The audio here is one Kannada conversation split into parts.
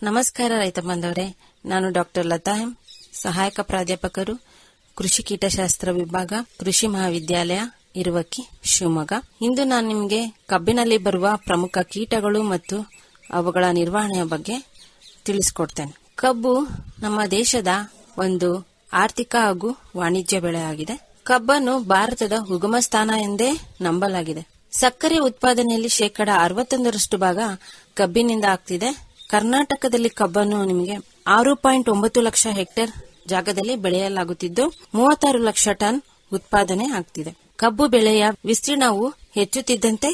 ನಮಸ್ಕಾರ ರೈತ ಬಾಂಧವರೇ, ನಾನು ಡಾಕ್ಟರ್ ಲತಾ ಎಂ, ಸಹಾಯಕ ಪ್ರಾಧ್ಯಾಪಕರು, ಕೃಷಿ ಕೀಟಶಾಸ್ತ್ರ ವಿಭಾಗ, ಕೃಷಿ ಮಹಾವಿದ್ಯಾಲಯ, ಇರುವಕ್ಕಿ, ಶಿವಮೊಗ್ಗ. ಇಂದು ನಾನು ನಿಮಗೆ ಕಬ್ಬಿನಲ್ಲಿ ಬರುವ ಪ್ರಮುಖ ಕೀಟಗಳು ಮತ್ತು ಅವುಗಳ ನಿರ್ವಹಣೆಯ ಬಗ್ಗೆ ತಿಳಿಸಿಕೊಡ್ತೇನೆ. ಕಬ್ಬು ನಮ್ಮ ದೇಶದ ಒಂದು ಆರ್ಥಿಕ ಹಾಗೂ ವಾಣಿಜ್ಯ ಬೆಳೆಯಾಗಿದೆ. ಕಬ್ಬನ್ನು ಭಾರತದ ಉಗಮ ಸ್ಥಾನ ಎಂದೇ ನಂಬಲಾಗಿದೆ. ಸಕ್ಕರೆ ಉತ್ಪಾದನೆಯಲ್ಲಿ 61% ಭಾಗ ಕಬ್ಬಿನಿಂದ ಆಗ್ತಿದೆ. ಕರ್ನಾಟಕದಲ್ಲಿ ಕಬ್ಬನ್ನು ನಿಮಗೆ 6.9 ಲಕ್ಷ ಹೆಕ್ಟೇರ್ ಜಾಗದಲ್ಲಿ ಬೆಳೆಯಲಾಗುತ್ತಿದ್ದು 36 ಲಕ್ಷ ಟನ್ ಉತ್ಪಾದನೆ ಆಗ್ತಿದೆ. ಕಬ್ಬು ಬೆಳೆಯ ವಿಸ್ತೀರ್ಣವು ಹೆಚ್ಚುತ್ತಿದ್ದಂತೆ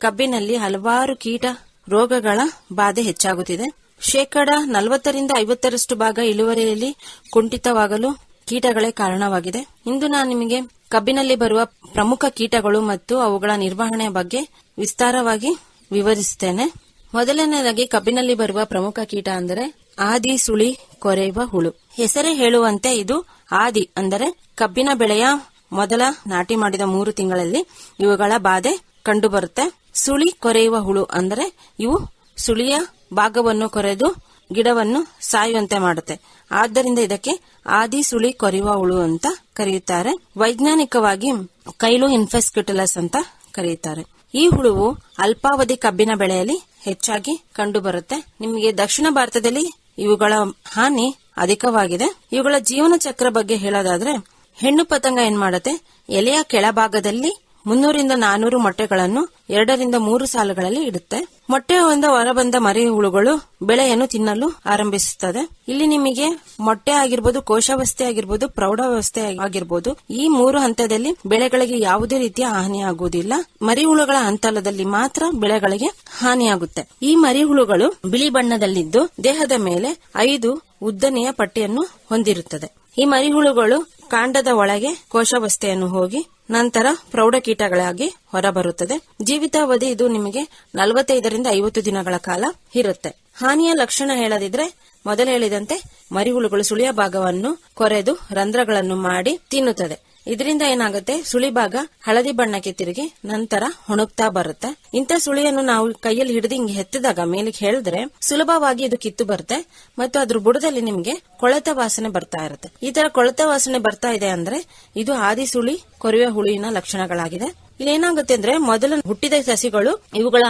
ಕಬ್ಬಿನಲ್ಲಿ ಹಲವಾರು ಕೀಟ ರೋಗಗಳ ಬಾಧೆ ಹೆಚ್ಚಾಗುತ್ತಿದೆ. 40-50% ಭಾಗ ಇಳುವರಿಯಲ್ಲಿ ಕುಂಠಿತವಾಗಲು ಕೀಟಗಳೇ ಕಾರಣವಾಗಿದೆ. ಇಂದು ನಾನು ನಿಮಗೆ ಕಬ್ಬಿನಲ್ಲಿ ಬರುವ ಪ್ರಮುಖ ಕೀಟಗಳು ಮತ್ತು ಅವುಗಳ ನಿರ್ವಹಣೆಯ ಬಗ್ಗೆ ವಿಸ್ತಾರವಾಗಿ ವಿವರಿಸುತ್ತೇನೆ. ಮೊದಲನೇದಾಗಿ ಕಬ್ಬಿನಲ್ಲಿ ಬರುವ ಪ್ರಮುಖ ಕೀಟ ಅಂದರೆ ಆದಿ ಸುಳಿ ಕೊರೆಯುವ ಹುಳು. ಹೆಸರೇ ಹೇಳುವಂತೆ ಇದು ಆದಿ ಅಂದರೆ ಕಬ್ಬಿನ ಬೆಳೆಯ ಮೊದಲ ನಾಟಿ ಮಾಡಿದ 3 ತಿಂಗಳಲ್ಲಿ ಇವುಗಳ ಬಾಧೆ ಕಂಡುಬರುತ್ತೆ. ಸುಳಿ ಕೊರೆಯುವ ಹುಳು ಅಂದರೆ ಇವು ಸುಳಿಯ ಭಾಗವನ್ನು ಕೊರೆದು ಗಿಡವನ್ನು ಸಾಯುವಂತೆ ಮಾಡುತ್ತೆ. ಆದ್ದರಿಂದ ಇದಕ್ಕೆ ಆದಿ ಸುಳಿ ಕೊರೆಯುವ ಹುಳು ಅಂತ ಕರೆಯುತ್ತಾರೆ. ವೈಜ್ಞಾನಿಕವಾಗಿ ಕೈಲು ಇನ್ಫೆಸ್ಕ್ಯುಟಲಸ್ ಅಂತ ಕರೆಯುತ್ತಾರೆ. ಈ ಹುಳುವು ಅಲ್ಪಾವಧಿ ಕಬ್ಬಿನ ಬೆಳೆಯಲ್ಲಿ ಹೆಚ್ಚಾಗಿ ಕಂಡುಬರುತ್ತೆ. ನಿಮಗೆ ದಕ್ಷಿಣ ಭಾರತದಲ್ಲಿ ಇವುಗಳ ಹಾನಿ ಅಧಿಕವಾಗಿದೆ. ಇವುಗಳ ಜೀವನ ಚಕ್ರ ಬಗ್ಗೆ ಹೇಳೋದಾದ್ರೆ, ಹೆಣ್ಣು ಪತಂಗ ಏನ್ ಮಾಡುತ್ತೆ, ಎಲೆಯ ಕೆಳಭಾಗದಲ್ಲಿ 300-400 ಮೊಟ್ಟೆಗಳನ್ನು 2-3 ಸಾಲುಗಳಲ್ಲಿ ಇಡುತ್ತೆ. ಮೊಟ್ಟೆಯಿಂದ ಹೊರಬಂದ ಮರಿ ಹುಳುಗಳು ಬೆಳೆಯನ್ನು ತಿನ್ನಲು ಆರಂಭಿಸುತ್ತದೆ. ಇಲ್ಲಿ ನಿಮಗೆ ಮೊಟ್ಟೆ ಆಗಿರ್ಬೋದು, ಕೋಶಾವಸ್ಥೆ ಆಗಿರ್ಬೋದು, ಪ್ರೌಢಾವಸ್ಥೆ ಆಗಿರ್ಬೋದು, ಈ 3 ಹಂತದಲ್ಲಿ ಬೆಳೆಗಳಿಗೆ ಯಾವುದೇ ರೀತಿಯ ಹಾನಿಯಾಗುವುದಿಲ್ಲ. ಮರಿಹುಳುಗಳ ಹಂತದಲ್ಲಿ ಮಾತ್ರ ಬೆಳೆಗಳಿಗೆ ಹಾನಿಯಾಗುತ್ತೆ. ಈ ಮರಿಹುಳುಗಳು ಬಿಳಿ ಬಣ್ಣದಲ್ಲಿದ್ದು ದೇಹದ ಮೇಲೆ 5 ಉದ್ದನೆಯ ಪಟ್ಟಿಯನ್ನು ಹೊಂದಿರುತ್ತದೆ. ಈ ಮರಿಹುಳುಗಳು ಕಾಂಡದ ಒಳಗೆ ಕೋಶಾವಸ್ಥೆಯನ್ನು ಹೋಗಿ ನಂತರ ಪ್ರೌಢಕೀಟಗಳಾಗಿ ಹೊರಬರುತ್ತದೆ. ಜೀವಿತಾವಧಿ ಇದು ನಿಮಗೆ 45-50 ದಿನಗಳ ಕಾಲ ಇರುತ್ತೆ. ಹಾನಿಯ ಲಕ್ಷಣ ಹೇಳದಿದ್ರೆ, ಮೊದಲು ಹೇಳಿದಂತೆ ಮರಿಹುಳುಗಳು ಸುಳಿಯ ಭಾಗವನ್ನು ಕೊರೆದು ರಂಧ್ರಗಳನ್ನು ಮಾಡಿ ತಿನ್ನುತ್ತದೆ. ಇದರಿಂದ ಏನಾಗುತ್ತೆ, ಸುಳಿ ಭಾಗ ಹಳದಿ ಬಣ್ಣಕ್ಕೆ ತಿರುಗಿ ನಂತರ ಒಣಗ್ತಾ ಬರುತ್ತೆ. ಇಂಥ ಸುಳಿಯನ್ನು ನಾವು ಕೈಯಲ್ಲಿ ಹಿಡಿದು ಹಿಂಗೆ ಎತ್ತಿದಾಗ ಮೇಲಿಗೆ ಹೇಳಿದ್ರೆ ಸುಲಭವಾಗಿ ಇದು ಕಿತ್ತು ಬರುತ್ತೆ ಮತ್ತು ಅದ್ರ ಬುಡದಲ್ಲಿ ನಿಮಗೆ ಕೊಳೆತ ವಾಸನೆ ಬರ್ತಾ ಇರುತ್ತೆ. ಈ ತರ ಕೊಳೆತ ವಾಸನೆ ಬರ್ತಾ ಇದೆ ಅಂದ್ರೆ ಇದು ಆದಿ ಸುಳಿ ಕೊರೆಯುವ ಹುಳುವಿನ ಲಕ್ಷಣಗಳಾಗಿದೆ. ಇಲ್ಲೇನಾಗುತ್ತೆ ಅಂದ್ರೆ, ಮೊದಲು ಹುಟ್ಟಿದ ಸಸಿಗಳು ಇವುಗಳ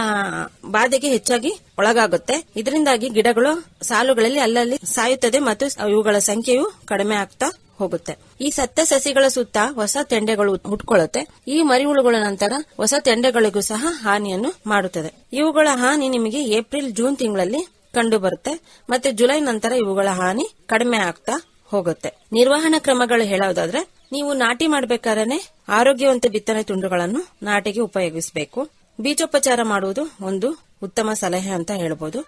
ಬಾಧೆಗೆ ಹೆಚ್ಚಾಗಿ ಒಳಗಾಗುತ್ತೆ. ಇದರಿಂದಾಗಿ ಗಿಡಗಳು ಸಾಲುಗಳಲ್ಲಿ ಅಲ್ಲಲ್ಲಿ ಸಾಯುತ್ತದೆ ಮತ್ತು ಇವುಗಳ ಸಂಖ್ಯೆಯು ಕಡಿಮೆ ಆಗ್ತಾ ಹೋಗುತ್ತೆ. ಈ ಸತ್ತ ಸಸಿಗಳ ಸುತ್ತ ಹೊಸ ತೆಂಡೆಗಳು ಹುಟ್ಕೊಳ್ಳುತ್ತೆ. ಈ ಮರಿಹುಳುಗಳ ನಂತರ ಹೊಸ ತೆಂಡೆಗಳಿಗೂ ಸಹ ಹಾನಿಯನ್ನು ಮಾಡುತ್ತದೆ. ಇವುಗಳ ಹಾನಿ ನಿಮಗೆ ಏಪ್ರಿಲ್-ಜೂನ್ ತಿಂಗಳಲ್ಲಿ ಕಂಡು ಬರುತ್ತೆ. ಮತ್ತೆ ಜುಲೈ ನಂತರ ಇವುಗಳ ಹಾನಿ ಕಡಿಮೆ ಆಗ್ತಾ ಹೋಗುತ್ತೆ. ನಿರ್ವಹಣಾ ಕ್ರಮಗಳು ಹೇಳೋದಾದ್ರೆ, ನೀವು ನಾಟಿ ಮಾಡಬೇಕಾದ್ರೆ ಆರೋಗ್ಯವಂತ ಬಿತ್ತನೆ ತುಂಡುಗಳನ್ನು ನಾಟಿಗೆ ಉಪಯೋಗಿಸಬೇಕು. ಬೀಜೋಪಚಾರ ಮಾಡುವುದು ಒಂದು ಉತ್ತಮ ಸಲಹೆ ಅಂತ ಹೇಳ್ಬೋದು.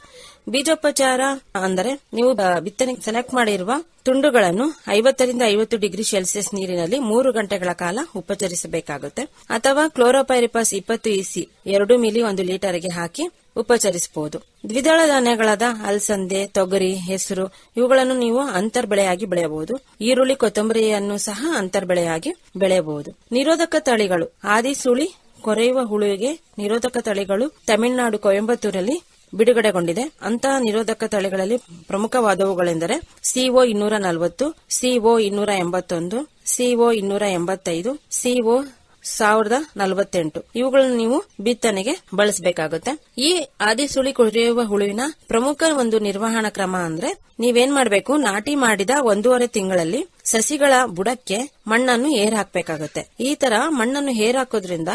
ಬೀಜೋಪಚಾರ ಅಂದರೆ ನೀವು ಬಿತ್ತನೆ ಸೆಲೆಕ್ಟ್ ಮಾಡಿರುವ ತುಂಡುಗಳನ್ನು 50-50 ಡಿಗ್ರಿ ಸೆಲ್ಸಿಯಸ್ ನೀರಿನಲ್ಲಿ 3 ಗಂಟೆಗಳ ಕಾಲ ಉಪಚರಿಸಬೇಕಾಗುತ್ತೆ. ಅಥವಾ ಕ್ಲೋರೋಪೈರಿಪಾಸ್ 20 EC 2 ಮಿಲಿ 1 ಲೀಟರ್ಗೆ ಹಾಕಿ ಉಪಚರಿಸಬಹುದು. ದ್ವಿದಳ ಧಾನ್ಯಗಳಾದ ಅಲಸಂದೆ, ತೊಗರಿ, ಹೆಸರು ಇವುಗಳನ್ನು ನೀವು ಅಂತರ್ ಬೆಳೆಯಾಗಿ ಬೆಳೆಯಬಹುದು. ಈರುಳ್ಳಿ, ಕೊತ್ತಂಬರಿಯನ್ನು ಸಹ ಅಂತರ್ ಬೆಳೆಯಾಗಿ ಬೆಳೆಯಬಹುದು. ನಿರೋಧಕ ತಳಿಗಳು. ಆದಿ ಸುಳಿ ಕೊರೆಯುವ ಹುಳುವಿಗೆ ನಿರೋಧಕ ತಳಿಗಳು ತಮಿಳುನಾಡು ಕೊಯಂಬತ್ತೂರಲ್ಲಿ ಬಿಡುಗಡೆಗೊಂಡಿದೆ. ಅಂತಹ ನಿರೋಧಕ ತಳಿಗಳಲ್ಲಿ ಪ್ರಮುಖವಾದವುಗಳೆಂದರೆ CO 240, CO 281, CO 285, CO 1048 ಇವುಗಳನ್ನು ನೀವು ಬಿತ್ತನೆಗೆ ಬಳಸಬೇಕಾಗುತ್ತೆ. ಈ ಆದಿ ಸುಳಿ ಕೊರೆಯುವ ಹುಳುವಿನ ಪ್ರಮುಖ ಒಂದು ನಿರ್ವಹಣಾ ಕ್ರಮ ಅಂದ್ರೆ, ನೀವೇನ್ ಮಾಡಬೇಕು, ನಾಟಿ ಮಾಡಿದ 1.5 ತಿಂಗಳಲ್ಲಿ ಸಸಿಗಳ ಬುಡಕ್ಕೆ ಮಣ್ಣನ್ನು ಏರ್ ಹಾಕಬೇಕಾಗುತ್ತೆ. ಈ ತರ ಮಣ್ಣನ್ನು ಏರ್ ಹಾಕೋದ್ರಿಂದ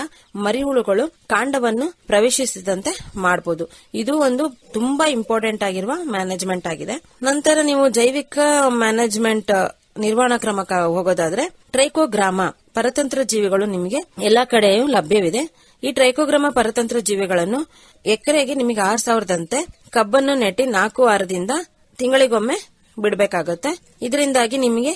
ಮರಿಹುಳುಗಳು ಕಾಂಡವನ್ನು ಪ್ರವೇಶಿಸಿದಂತೆ ಮಾಡಬಹುದು. ಇದು ಒಂದು ತುಂಬಾ ಇಂಪಾರ್ಟೆಂಟ್ ಆಗಿರುವ ಮ್ಯಾನೇಜ್ಮೆಂಟ್ ಆಗಿದೆ. ನಂತರ ನೀವು ಜೈವಿಕ ಮ್ಯಾನೇಜ್ಮೆಂಟ್ ನಿರ್ವಹಣಾ ಕ್ರಮಕ್ಕೆ ಹೋಗೋದಾದ್ರೆ, ಟ್ರೈಕೋಗ್ರಾಮ ಪರತಂತ್ರ ಜೀವಿಗಳು ನಿಮಗೆ ಎಲ್ಲಾ ಕಡೆಯೂ ಲಭ್ಯವಿದೆ. ಈ ಟ್ರೈಕೋಗ್ರಾಮ ಪರತಂತ್ರ ಜೀವಿಗಳನ್ನು ಎಕರೆಗೆ ನಿಮಗೆ 6000ದಂತೆ ಕಬ್ಬನ್ನು ನೆಟ್ಟಿ 4 ವಾರದಿಂದ ತಿಂಗಳಿಗೊಮ್ಮೆ ಬಿಡಬೇಕಾಗುತ್ತೆ. ಇದರಿಂದಾಗಿ ನಿಮಗೆ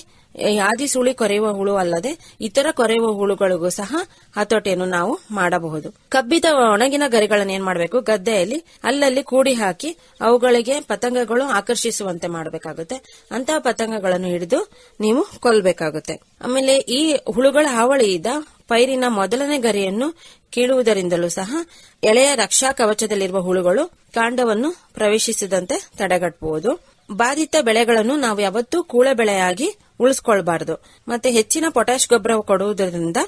ಆದಿ ಸುಳಿ ಕೊರೆಯುವ ಹುಳು ಅಲ್ಲದೆ ಇತರ ಕೊರೆಯುವ ಹುಳುಗಳಿಗೂ ಸಹ ಹತೋಟಿಯನ್ನು ನಾವು ಮಾಡಬಹುದು. ಕಬ್ಬಿದ ಒಣಗಿನ ಗರಿಗಳನ್ನು ಏನ್ ಮಾಡಬೇಕು, ಗದ್ದೆಯಲ್ಲಿ ಅಲ್ಲಲ್ಲಿ ಕೂಡಿ ಹಾಕಿ ಅವುಗಳಿಗೆ ಪತಂಗಗಳು ಆಕರ್ಷಿಸುವಂತೆ ಮಾಡಬೇಕಾಗುತ್ತೆ. ಅಂತಹ ಪತಂಗಗಳನ್ನು ಹಿಡಿದು ನೀವು ಕೊಲ್ಲಬೇಕಾಗುತ್ತೆ. ಆಮೇಲೆ ಈ ಹುಳುಗಳ ಹಾವಳಿಯಿಂದ ಪೈರಿನ ಮೊದಲನೇ ಗರಿಯನ್ನು ಕೀಳುವುದರಿಂದಲೂ ಸಹ ಎಳೆಯ ರಕ್ಷಾ ಕವಚದಲ್ಲಿರುವ ಹುಳುಗಳು ಕಾಂಡವನ್ನು ಪ್ರವೇಶಿಸದಂತೆ ತಡೆಗಟ್ಟಬಹುದು. ಬಾಧಿತ ಬೆಳೆಗಳನ್ನು ನಾವು ಯಾವತ್ತೂ ಕೂಳೆ ಬೆಳೆಯಾಗಿ ಉಳಿಸ್ಕೊಳ್ಬಾರದು. ಮತ್ತೆ ಹೆಚ್ಚಿನ ಪೊಟ್ಯಾಶ್ ಗೊಬ್ಬರ ಕೊಡುವುದರಿಂದ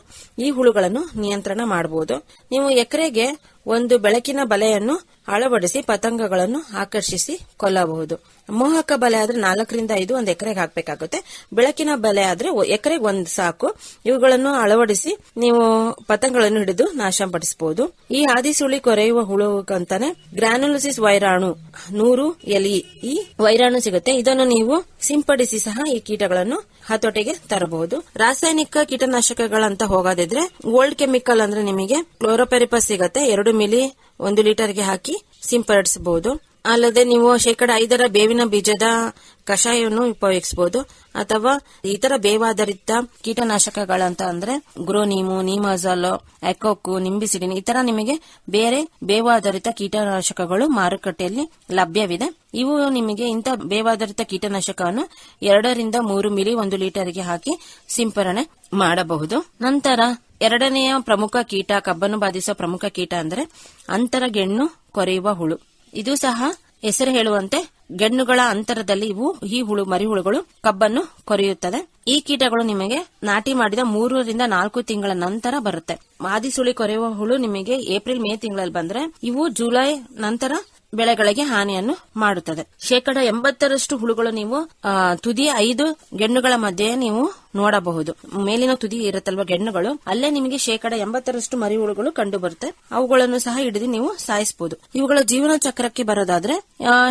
ಈ ಹುಳುಗಳನ್ನು ನಿಯಂತ್ರಣ ಮಾಡಬಹುದು. ನೀವು ಎಕರೆಗೆ ಒಂದು ಬೆಳಕಿನ ಬಲೆಯನ್ನು ಅಳವಡಿಸಿ ಪತಂಗಗಳನ್ನು ಆಕರ್ಷಿಸಿ ಕೊಲ್ಲಬಹುದು. ಮೋಹಕ ಬಲೆ ಆದ್ರೆ 4 ರಿಂದ 5 ಒಂದು ಎಕರೆಗೆ ಹಾಕಬೇಕಾಗುತ್ತೆ. ಬೆಳಕಿನ ಬಲೆ ಆದ್ರೆ ಎಕರೆಗೆ ಒಂದು ಸಾಕು. ಇವುಗಳನ್ನು ಅಳವಡಿಸಿ ನೀವು ಪತಂಗಗಳನ್ನು ಹಿಡಿದು ನಾಶಪಡಿಸಬಹುದು. ಈ ಆದಿಸುಳಿ ಕೊರೆಯುವ ಹುಳುಗಂತಾನೆ ಗ್ರಾನುಲೋಸಿಸ್ ವೈರಾಣು 100 LE ಈ ವೈರಾಣು ಸಿಗುತ್ತೆ. ಇದನ್ನು ನೀವು ಸಿಂಪಡಿಸಿ ಸಹ ಈ ಕೀಟಗಳನ್ನು ಹತೋಟಿಗೆ ತರಬಹುದು. ರಾಸಾಯನಿಕ ಕೀಟನಾಶಕಗಳಂತ ಹೋಗೋದಿದ್ರೆ ಓಲ್ಡ್ ಕೆಮಿಕಲ್ ಅಂದ್ರೆ ನಿಮಗೆ ಕ್ಲೋರೋಪೆರಿಪಸ್ ಸಿಗತ್ತೆ. 2 ಮಿಲಿ 1 ಲೀಟರ್ಗೆ ಹಾಕಿ ಸಿಂಪಡಿಸಬಹುದು. ಅಲ್ಲದೆ ನೀವು 5% ಬೇವಿನ ಬೀಜದ ಕಷಾಯವನ್ನು ಉಪಯೋಗಿಸಬಹುದು. ಅಥವಾ ಇತರ ಬೇವಾಧಾರಿತ ಕೀಟನಾಶಕಗಳಂತ ಅಂದ್ರೆ ಗ್ರೋನೀಮು, ನೀಮಾಜಾಲ್, ಎಕೋಕು, ನಿಂಬಿಸಿಡಿನ್ ಈ ತರ ನಿಮಗೆ ಬೇರೆ ಬೇವಾಧಾರಿತ ಕೀಟನಾಶಕಗಳು ಮಾರುಕಟ್ಟೆಯಲ್ಲಿ ಲಭ್ಯವಿದೆ. ಇವು ನಿಮಗೆ ಇಂಥ ಬೇವಾಧಾರಿತ ಕೀಟನಾಶಕವನ್ನು 2 ರಿಂದ 3 ಮಿಲಿ 1 ಲೀಟರ್ಗೆ ಹಾಕಿ ಸಿಂಪರಣೆ ಮಾಡಬಹುದು. ನಂತರ ಎರಡನೆಯ ಪ್ರಮುಖ ಕೀಟ, ಕಬ್ಬನ್ನು ಬಾಧಿಸುವ ಪ್ರಮುಖ ಕೀಟ ಅಂದ್ರೆ ಅಂತರಗೆಣ್ಣು ಕೊರೆಯುವ ಹುಳು. ಇದು ಸಹ ಹೆಸರು ಹೇಳುವಂತೆ ಗೆಣ್ಣುಗಳ ಅಂತರದಲ್ಲಿ ಈ ಮರಿಹುಳುಗಳು ಕಬ್ಬನ್ನು ಕೊರೆಯುತ್ತದೆ. ಈ ಕೀಟಗಳು ನಿಮಗೆ ನಾಟಿ ಮಾಡಿದ 3 ರಿಂದ 4 ತಿಂಗಳ ನಂತರ ಬರುತ್ತೆ. ಆದಿಸುಳಿ ಕೊರೆಯುವ ಹುಳು ನಿಮಗೆ ಏಪ್ರಿಲ್ ಮೇ ತಿಂಗಳಲ್ಲಿ ಬಂದ್ರೆ ಇವು ಜುಲೈ ನಂತರ ಬೆಳೆಗಳಿಗೆ ಹಾನಿಯನ್ನು ಮಾಡುತ್ತದೆ. 80% ಹುಳುಗಳು ನೀವು ತುದಿಯ 5 ಗೆಣ್ಣುಗಳ ಮಧ್ಯೆ ನೀವು ನೋಡಬಹುದು. ಮೇಲಿನ ತುದಿ ಇರುತ್ತಲ್ವ ಗೆಣ್ಣುಗಳು, ಅಲ್ಲೇ ನಿಮಗೆ 80% ಮರಿ ಹುಳುಗಳು ಕಂಡು ಬರುತ್ತೆ. ಅವುಗಳನ್ನು ಸಹ ಹಿಡಿದು ನೀವು ಸಾಯಿಸಬಹುದು. ಇವುಗಳ ಜೀವನ ಚಕ್ರಕ್ಕೆ ಬರೋದಾದ್ರೆ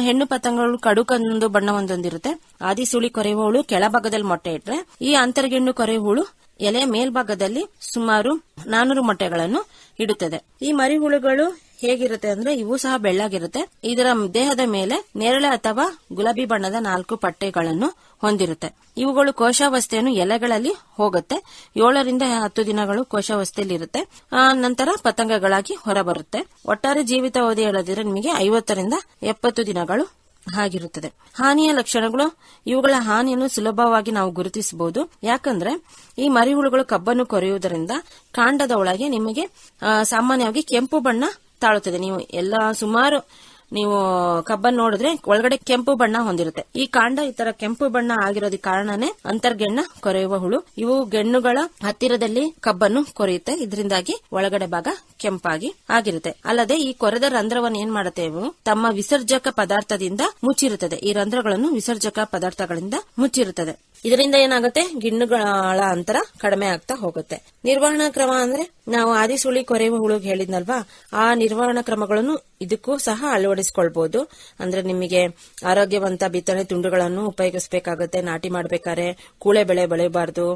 ಹೆಣ್ಣು ಪತಂಗಗಳು ಕಡುಕಂದು ಬಣ್ಣ ಹೊಂದಿರುತ್ತೆ. ಆದಿಸುಳಿ ಕೊರೆಯುವ ಹುಳು ಕೆಳಭಾಗದಲ್ಲಿ ಮೊಟ್ಟೆ ಇಟ್ರೆ, ಈ ಅಂತರ್ಗೆಣ್ಣು ಕೊರೆಯುವ ಹುಳು ಎಲೆಯ ಮೇಲ್ಭಾಗದಲ್ಲಿ ಸುಮಾರು 400 ಮೊಟ್ಟೆಗಳನ್ನು ಇಡುತ್ತದೆ. ಈ ಮರಿ ಹುಳುಗಳು ಹೇಗಿರುತ್ತೆ ಅಂದ್ರೆ ಇವು ಸಹ ಬೆಳ್ಳಗಿರುತ್ತೆ. ಇದರ ದೇಹದ ಮೇಲೆ ನೇರಳೆ ಅಥವಾ ಗುಲಾಬಿ ಬಣ್ಣದ 4 ಪಟ್ಟೆಗಳನ್ನು ಹೊಂದಿರುತ್ತೆ. ಇವುಗಳು ಕೋಶಾವಸ್ಥೆಯನ್ನು ಎಲೆಗಳಲ್ಲಿ ಹೋಗುತ್ತೆ. 7 ರಿಂದ 10 ದಿನಗಳು ಕೋಶಾವಸ್ಥೆಯಲ್ಲಿ ಇರುತ್ತೆ. ನಂತರ ಪತಂಗಗಳಾಗಿ ಹೊರಬರುತ್ತೆ. ಒಟ್ಟಾರೆ ಜೀವಿತಾವಧಿ ಹೇಳದಿದ್ರೆ ನಿಮಗೆ 50 ರಿಂದ 70 ದಿನಗಳು ಆಗಿರುತ್ತದೆ. ಹಾನಿಯ ಲಕ್ಷಣಗಳು, ಇವುಗಳ ಹಾನಿಯನ್ನು ಸುಲಭವಾಗಿ ನಾವು ಗುರುತಿಸಬಹುದು. ಯಾಕಂದ್ರೆ ಈ ಮರಿಹುಳುಗಳು ಕಬ್ಬನ್ನು ಕೊರೆಯುವುದರಿಂದ ಕಾಂಡದ ಒಳಗೆ ನಿಮಗೆ ಸಾಮಾನ್ಯವಾಗಿ ಕೆಂಪು ಬಣ್ಣ ತಾಳುತ್ತದೆ. ನೀವು ಕಬ್ಬನ್ನು ನೋಡಿದ್ರೆ ಒಳಗಡೆ ಕೆಂಪು ಬಣ್ಣ ಹೊಂದಿರುತ್ತೆ. ಈ ಕಾಂಡ ಈ ತರ ಕೆಂಪು ಬಣ್ಣ ಆಗಿರೋದಕ್ಕೆ ಕಾರಣನೇ ಅಂತರ್ಗೆಣ್ಣ ಕೊರೆಯುವ ಹುಳು. ಇವು ಗೆಣ್ಣುಗಳ ಹತ್ತಿರದಲ್ಲಿ ಕಬ್ಬನ್ನು ಕೊರೆಯುತ್ತೆ. ಇದರಿಂದಾಗಿ ಒಳಗಡೆ ಭಾಗ ಕೆಂಪಾಗಿ ಆಗಿರುತ್ತೆ. ಅಲ್ಲದೆ ಈ ಕೊರೆದ ರಂಧ್ರವನ್ನು ಏನ್ ಮಾಡುತ್ತೆ, ಇವು ತಮ್ಮ ವಿಸರ್ಜಕ ಪದಾರ್ಥದಿಂದ ಮುಚ್ಚಿರುತ್ತದೆ. ಈ ರಂಧ್ರಗಳನ್ನು ವಿಸರ್ಜಕ ಪದಾರ್ಥಗಳಿಂದ ಮುಚ್ಚಿರುತ್ತದೆ. ಇದರಿಂದ ಏನಾಗುತ್ತೆ, ಗಿಣ್ಣುಗಳ ಅಂತರ ಕಡಿಮೆ ಆಗ್ತಾ ಹೋಗುತ್ತೆ. ನಿರ್ವಹಣಾ ಕ್ರಮ ಅಂದ್ರೆ ನಾವು ಆದಿಸುಳಿ ಕೊರೆಯುವ ಹುಳು ಹೇಳಿದ್ನಲ್ವಾ, ಆ ನಿರ್ವಹಣಾ ಕ್ರಮಗಳನ್ನು ಇದಕ್ಕೂ ಸಹ ಅಳವಡಿಸಿಕೊಳ್ಬಹುದು. ಅಂದ್ರೆ ನಿಮಗೆ ಆರೋಗ್ಯವಂತ ಬಿತ್ತನೆ ತುಂಡುಗಳನ್ನು ಉಪಯೋಗಿಸಬೇಕಾಗುತ್ತೆ. ನಾಟಿ ಮಾಡಬೇಕಾದ್ರೆ ಕೂಳೆ ಬೆಳೆ ಬೆಳೆಯಬಾರದು,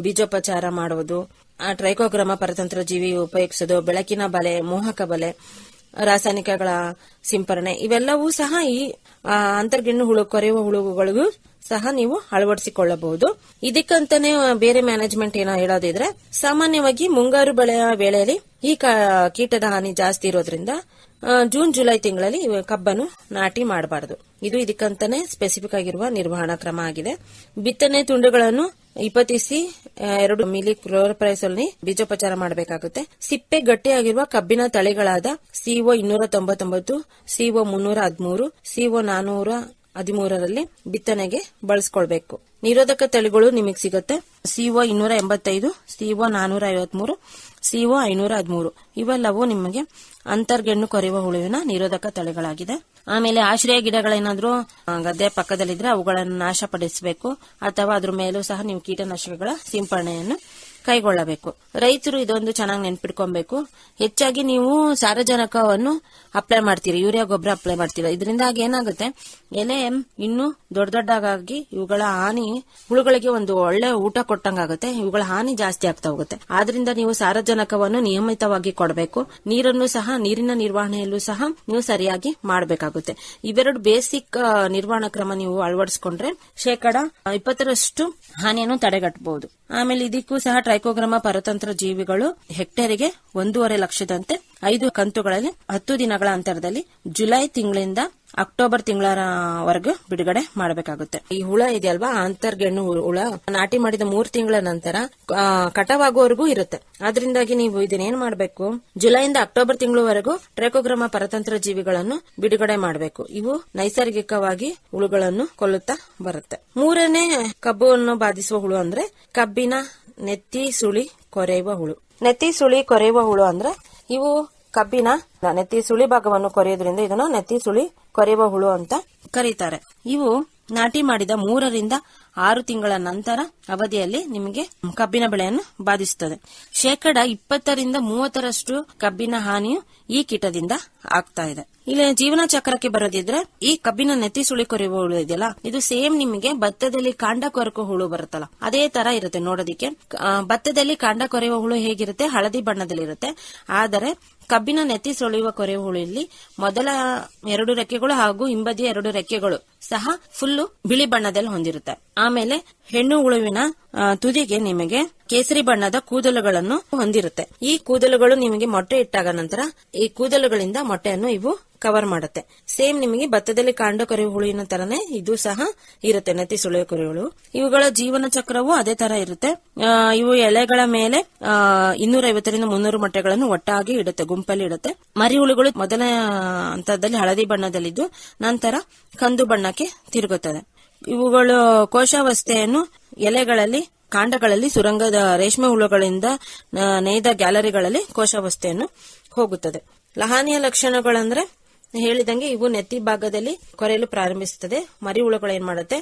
ಬೀಜೋಪಚಾರ ಮಾಡುವುದು, ಟ್ರೈಕೋಗ್ರಾಮ ಪರತಂತ್ರ ಜೀವಿ ಉಪಯೋಗಿಸೋದು, ಬೆಳಕಿನ ಬಲೆ, ಮೋಹಕ ಬಲೆ, ರಾಸಾಯನಿಕಗಳ ಸಿಂಪರಣೆ ಇವೆಲ್ಲವೂ ಸಹ ಈ ಅಂತರ್ಗೆಣ್ಣು ಹುಳು ಕೊರೆಯುವ ಹುಳುಗಳಿಗೂ ಸಹ ನೀವು ಅಳವಡಿಸಿಕೊಳ್ಳಬಹುದು. ಇದಕ್ಕಂತಾನೆ ಬೇರೆ ಮ್ಯಾನೇಜ್ಮೆಂಟ್ ಏನೋ ಹೇಳೋದಿದ್ರೆ, ಸಾಮಾನ್ಯವಾಗಿ ಮುಂಗಾರು ಬೆಳೆಯ ವೇಳೆಯಲ್ಲಿ ಈ ಕೀಟದ ಹಾನಿ ಜಾಸ್ತಿ ಇರೋದ್ರಿಂದ ಜೂನ್ ಜುಲೈ ತಿಂಗಳಲ್ಲಿ ಕಬ್ಬನ್ನು ನಾಟಿ ಮಾಡಬಾರದು. ಇದು ಇದಕ್ಕಂತಾನೆ ಸ್ಪೆಸಿಫಿಕ್ ಆಗಿರುವ ನಿರ್ವಹಣಾ ಕ್ರಮ ಆಗಿದೆ. ಬಿತ್ತನೆ ತುಂಡುಗಳನ್ನು 20 2 ಮಿಲಿ ಕ್ಲೋರೋಪೈರಿಫಾಸ್ ಬೀಜೋಪಚಾರ ಮಾಡಬೇಕಾಗುತ್ತೆ. ಸಿಪ್ಪೆ ಗಟ್ಟಿಯಾಗಿರುವ ಕಬ್ಬಿನ ತಳಿಗಳಾದ CO 299, CO 313, CO 413ರಲ್ಲಿ ಬಿತ್ತನೆಗೆ ಬಳಸ್ಕೊಳ್ಬೇಕು. ನಿರೋಧಕ ತಳಿಗಳು ನಿಮಗೆ ಸಿಗುತ್ತೆ. CO 285, CO 453, CO 513 ಇವೆಲ್ಲವೂ ನಿಮಗೆ ಅಂತರ್ಗೆಣ್ಣು ಕೊರೆಯುವ ಹುಳುವಿನ ನಿರೋಧಕ ತಳಿಗಳಾಗಿದೆ. ಆಮೇಲೆ ಆಶ್ರಯ ಗಿಡಗಳೇನಾದ್ರೂ ಗದ್ದೆ ಪಕ್ಕದಲ್ಲಿದ್ರೆ ಅವುಗಳನ್ನು ನಾಶಪಡಿಸಬೇಕು. ಅಥವಾ ಅದ್ರ ಮೇಲೂ ಸಹ ನೀವು ಕೀಟನಾಶಕಗಳ ಸಿಂಪರಣೆಯನ್ನು ಕೈಗೊಳ್ಳಬೇಕು. ರೈತರು ಇದೊಂದು ಚೆನ್ನಾಗಿ ನೆನ್ಪಿಟ್ಕೊಬೇಕು. ಹೆಚ್ಚಾಗಿ ನೀವು ಸಾರಜನಕವನ್ನು ಅಪ್ಲೈ ಮಾಡ್ತೀರಿ, ಯೂರಿಯಾ ಗೊಬ್ಬರ ಅಪ್ಲೈ ಮಾಡ್ತೀರಾ. ಇದರಿಂದಾಗಿ ಏನಾಗುತ್ತೆ, ಎಲೆ ಇನ್ನೂ ದೊಡ್ಡದಾಗಿ ಇವುಗಳ ಹಾನಿ, ಹುಳುಗಳಿಗೆ ಒಂದು ಒಳ್ಳೆ ಊಟ ಕೊಟ್ಟಂಗಾಗುತ್ತೆ. ಇವುಗಳ ಹಾನಿ ಜಾಸ್ತಿ ಆಗ್ತಾ ಹೋಗುತ್ತೆ. ಆದ್ರಿಂದ ನೀವು ಸಾರಜನಕವನ್ನು ನಿಯಮಿತವಾಗಿ ಕೊಡಬೇಕು. ನೀರನ್ನು ಸಹ, ನೀರಿನ ನಿರ್ವಹಣೆಯಲ್ಲೂ ಸಹ ನೀವು ಸರಿಯಾಗಿ ಮಾಡಬೇಕಾಗುತ್ತೆ. ಇವೆರಡು ಬೇಸಿಕ್ ನಿರ್ವಹಣಾ ಕ್ರಮ ನೀವು ಅಳವಡಿಸಿಕೊಂಡ್ರೆ 20% ಹಾನಿಯನ್ನು ತಡೆಗಟ್ಟಬಹುದು. ಆಮೇಲೆ ಇದಕ್ಕೂ ಸಹ ಟ್ರೈಕೋಗ್ರಾಮ ಪರತಂತ್ರ ಜೀವಿಗಳು ಹೆಕ್ಟೇರಿಗೆ 1.5 ಲಕ್ಷದಂತೆ 5 ಕಂತುಗಳಲ್ಲಿ 10 ದಿನಗಳ ಅಂತರದಲ್ಲಿ ಜುಲೈ ತಿಂಗಳಿಂದ ಅಕ್ಟೋಬರ್ ತಿಂಗಳವರೆಗೂ ಬಿಡುಗಡೆ ಮಾಡಬೇಕಾಗುತ್ತೆ. ಈ ಹುಳ ಇದೆಯಲ್ವಾ, ಅಂತರ್ಗೆಣ್ಣು ಹುಳ ನಾಟಿ ಮಾಡಿದ 3 ತಿಂಗಳ ನಂತರ ಕಟಾವಾಗುವವರೆಗೂ ಇರುತ್ತೆ. ಅದರಿಂದಾಗಿ ನೀವು ಇದನ್ನೇನ್ ಮಾಡಬೇಕು, ಜುಲೈಯಿಂದ ಅಕ್ಟೋಬರ್ ತಿಂಗಳವರೆಗೂ ಟ್ರೈಕೋಗ್ರಾಮ ಪರತಂತ್ರ ಜೀವಿಗಳನ್ನು ಬಿಡುಗಡೆ ಮಾಡಬೇಕು. ಇವು ನೈಸರ್ಗಿಕವಾಗಿ ಹುಳುಗಳನ್ನು ಕೊಲ್ಲುತ್ತಾ ಬರುತ್ತೆ. 3ನೇ ಕಬ್ಬನ್ನು ಬಾಧಿಸುವ ಹುಳು ಅಂದ್ರೆ ಕಬ್ಬಿನ ನೆತ್ತಿ ಸುಳಿ ಕೊರೆಯುವ ಹುಳು. ನೆತ್ತಿ ಸುಳಿ ಕೊರೆಯುವ ಹುಳು ಅಂದ್ರೆ ಇವು ಕಬ್ಬಿನ ನೆತ್ತಿ ಸುಳಿ ಭಾಗವನ್ನು ಕೊರೆಯೋದ್ರಿಂದ ಇದನ್ನು ನೆತ್ತಿ ಸುಳಿ ಕೊರೆಯುವ ಹುಳು ಅಂತ ಕರೀತಾರೆ. ಇವು ನಾಟಿ ಮಾಡಿದ 3 ರಿಂದ 6 ತಿಂಗಳ ನಂತರ ಅವಧಿಯಲ್ಲಿ ನಿಮಗೆ ಕಬ್ಬಿನ ಬೆಳೆಯನ್ನು ಬಾಧಿಸುತ್ತದೆ. 20% ರಿಂದ 30% ಕಬ್ಬಿನ ಹಾನಿಯು ಈ ಕೀಟದಿಂದ ಆಗ್ತಾ ಇದೆ. ಇಲ್ಲಿ ಜೀವನ ಚಕ್ರಕ್ಕೆ ಬರೋದಿದ್ರೆ ಈ ಕಬ್ಬಿನ ನೆತ್ತಿ ಸುಳಿ ಕೊರೆಯುವ ಹುಳು ಇದೆಯಲ್ಲ, ಇದು ಸೇಮ್ ನಿಮಗೆ ಭತ್ತದಲ್ಲಿ ಕಾಂಡ ಕೊರಕೋ ಹುಳು ಬರುತ್ತಲ್ಲ ಅದೇ ತರ ಇರುತ್ತೆ ನೋಡೋದಿಕ್ಕೆ. ಭತ್ತದಲ್ಲಿ ಕಾಂಡ ಕೊರೆಯುವ ಹುಳು ಹೇಗಿರುತ್ತೆ, ಹಳದಿ ಬಣ್ಣದಲ್ಲಿರುತ್ತೆ. ಆದರೆ ಕಬ್ಬಿನ ನೆತ್ತಿ ಸುಳಿಯುವ ಕೊರೆಯುವ ಹುಳು ಇಲ್ಲಿ ಮೊದಲ 2 ರೆಕ್ಕೆಗಳು ಹಾಗೂ ಹಿಂಬದಿಯ 2 ರೆಕ್ಕೆಗಳು ಸಹ ಫುಲ್ಲು ಬಿಳಿ ಬಣ್ಣದಲ್ಲಿ ಹೊಂದಿರುತ್ತೆ. ಆಮೇಲೆ ಹೆಣ್ಣು ಹುಳುವಿನ ತುದಿಗೆ ನಿಮಗೆ ಕೇಸರಿ ಬಣ್ಣದ ಕೂದಲುಗಳನ್ನು ಹೊಂದಿರುತ್ತೆ. ಈ ಕೂದಲುಗಳು ನಿಮಗೆ ಮೊಟ್ಟೆ ಇಟ್ಟಾಗ ನಂತರ ಈ ಕೂದಲುಗಳಿಂದ ಮೊಟ್ಟೆಯನ್ನು ಇವು ಕವರ್ ಮಾಡುತ್ತೆ. ಸೇಮ್ ನಿಮಗೆ ಭತ್ತದಲ್ಲಿ ಕಾಂಡ ಕೊರೆಯುವ ಹುಳುವಿನ ತರನೇ ಇದು ಸಹ ಇರುತ್ತೆ, ನೆತ್ತಿ ಸುಳಿಯುವ ಕೊರೆಯುವ ಹುಳು. ಇವುಗಳ ಜೀವನ ಚಕ್ರವು ಅದೇ ತರ ಇರುತ್ತೆ. ಇವು ಎಲೆಗಳ ಮೇಲೆ 250 ರಿಂದ 300 ಮೊಟ್ಟೆಗಳನ್ನು ಒಟ್ಟಾಗಿ ಇಡುತ್ತೆ, ಗುಂಪಲ್ಲಿ ಇಡುತ್ತೆ. ಮರಿ ಹುಳುಗಳು ಮೊದಲ ಹಂತದಲ್ಲಿ ಹಳದಿ ಬಣ್ಣದಲ್ಲಿದ್ದು ನಂತರ ಕಂದು ಬಣ್ಣಕ್ಕೆ ತಿರುಗುತ್ತದೆ. ಇವುಗಳು ಕೋಶಾವಸ್ಥೆಯನ್ನು ಎಲೆಗಳಲ್ಲಿ, ಕಾಂಡಗಳಲ್ಲಿ ಸುರಂಗದ ರೇಷ್ಮೆ ಹುಳುಗಳಿಂದ ನೇಯ್ದ ಗ್ಯಾಲರಿಗಳಲ್ಲಿ ಕೋಶಾವಸ್ಥೆಯನ್ನು ಹೋಗುತ್ತದೆ. ಹಾನಿಯ ಲಕ್ಷಣಗಳಂದ್ರೆ ಹೇಳಿದಂಗೆ ಇವು ನೆತ್ತಿ ಭಾಗದಲ್ಲಿ ಕೊರೆಯಲು ಪ್ರಾರಂಭಿಸುತ್ತದೆ. ಮರಿ ಹುಳುಗಳು ಏನ್ ಮಾಡುತ್ತೆ,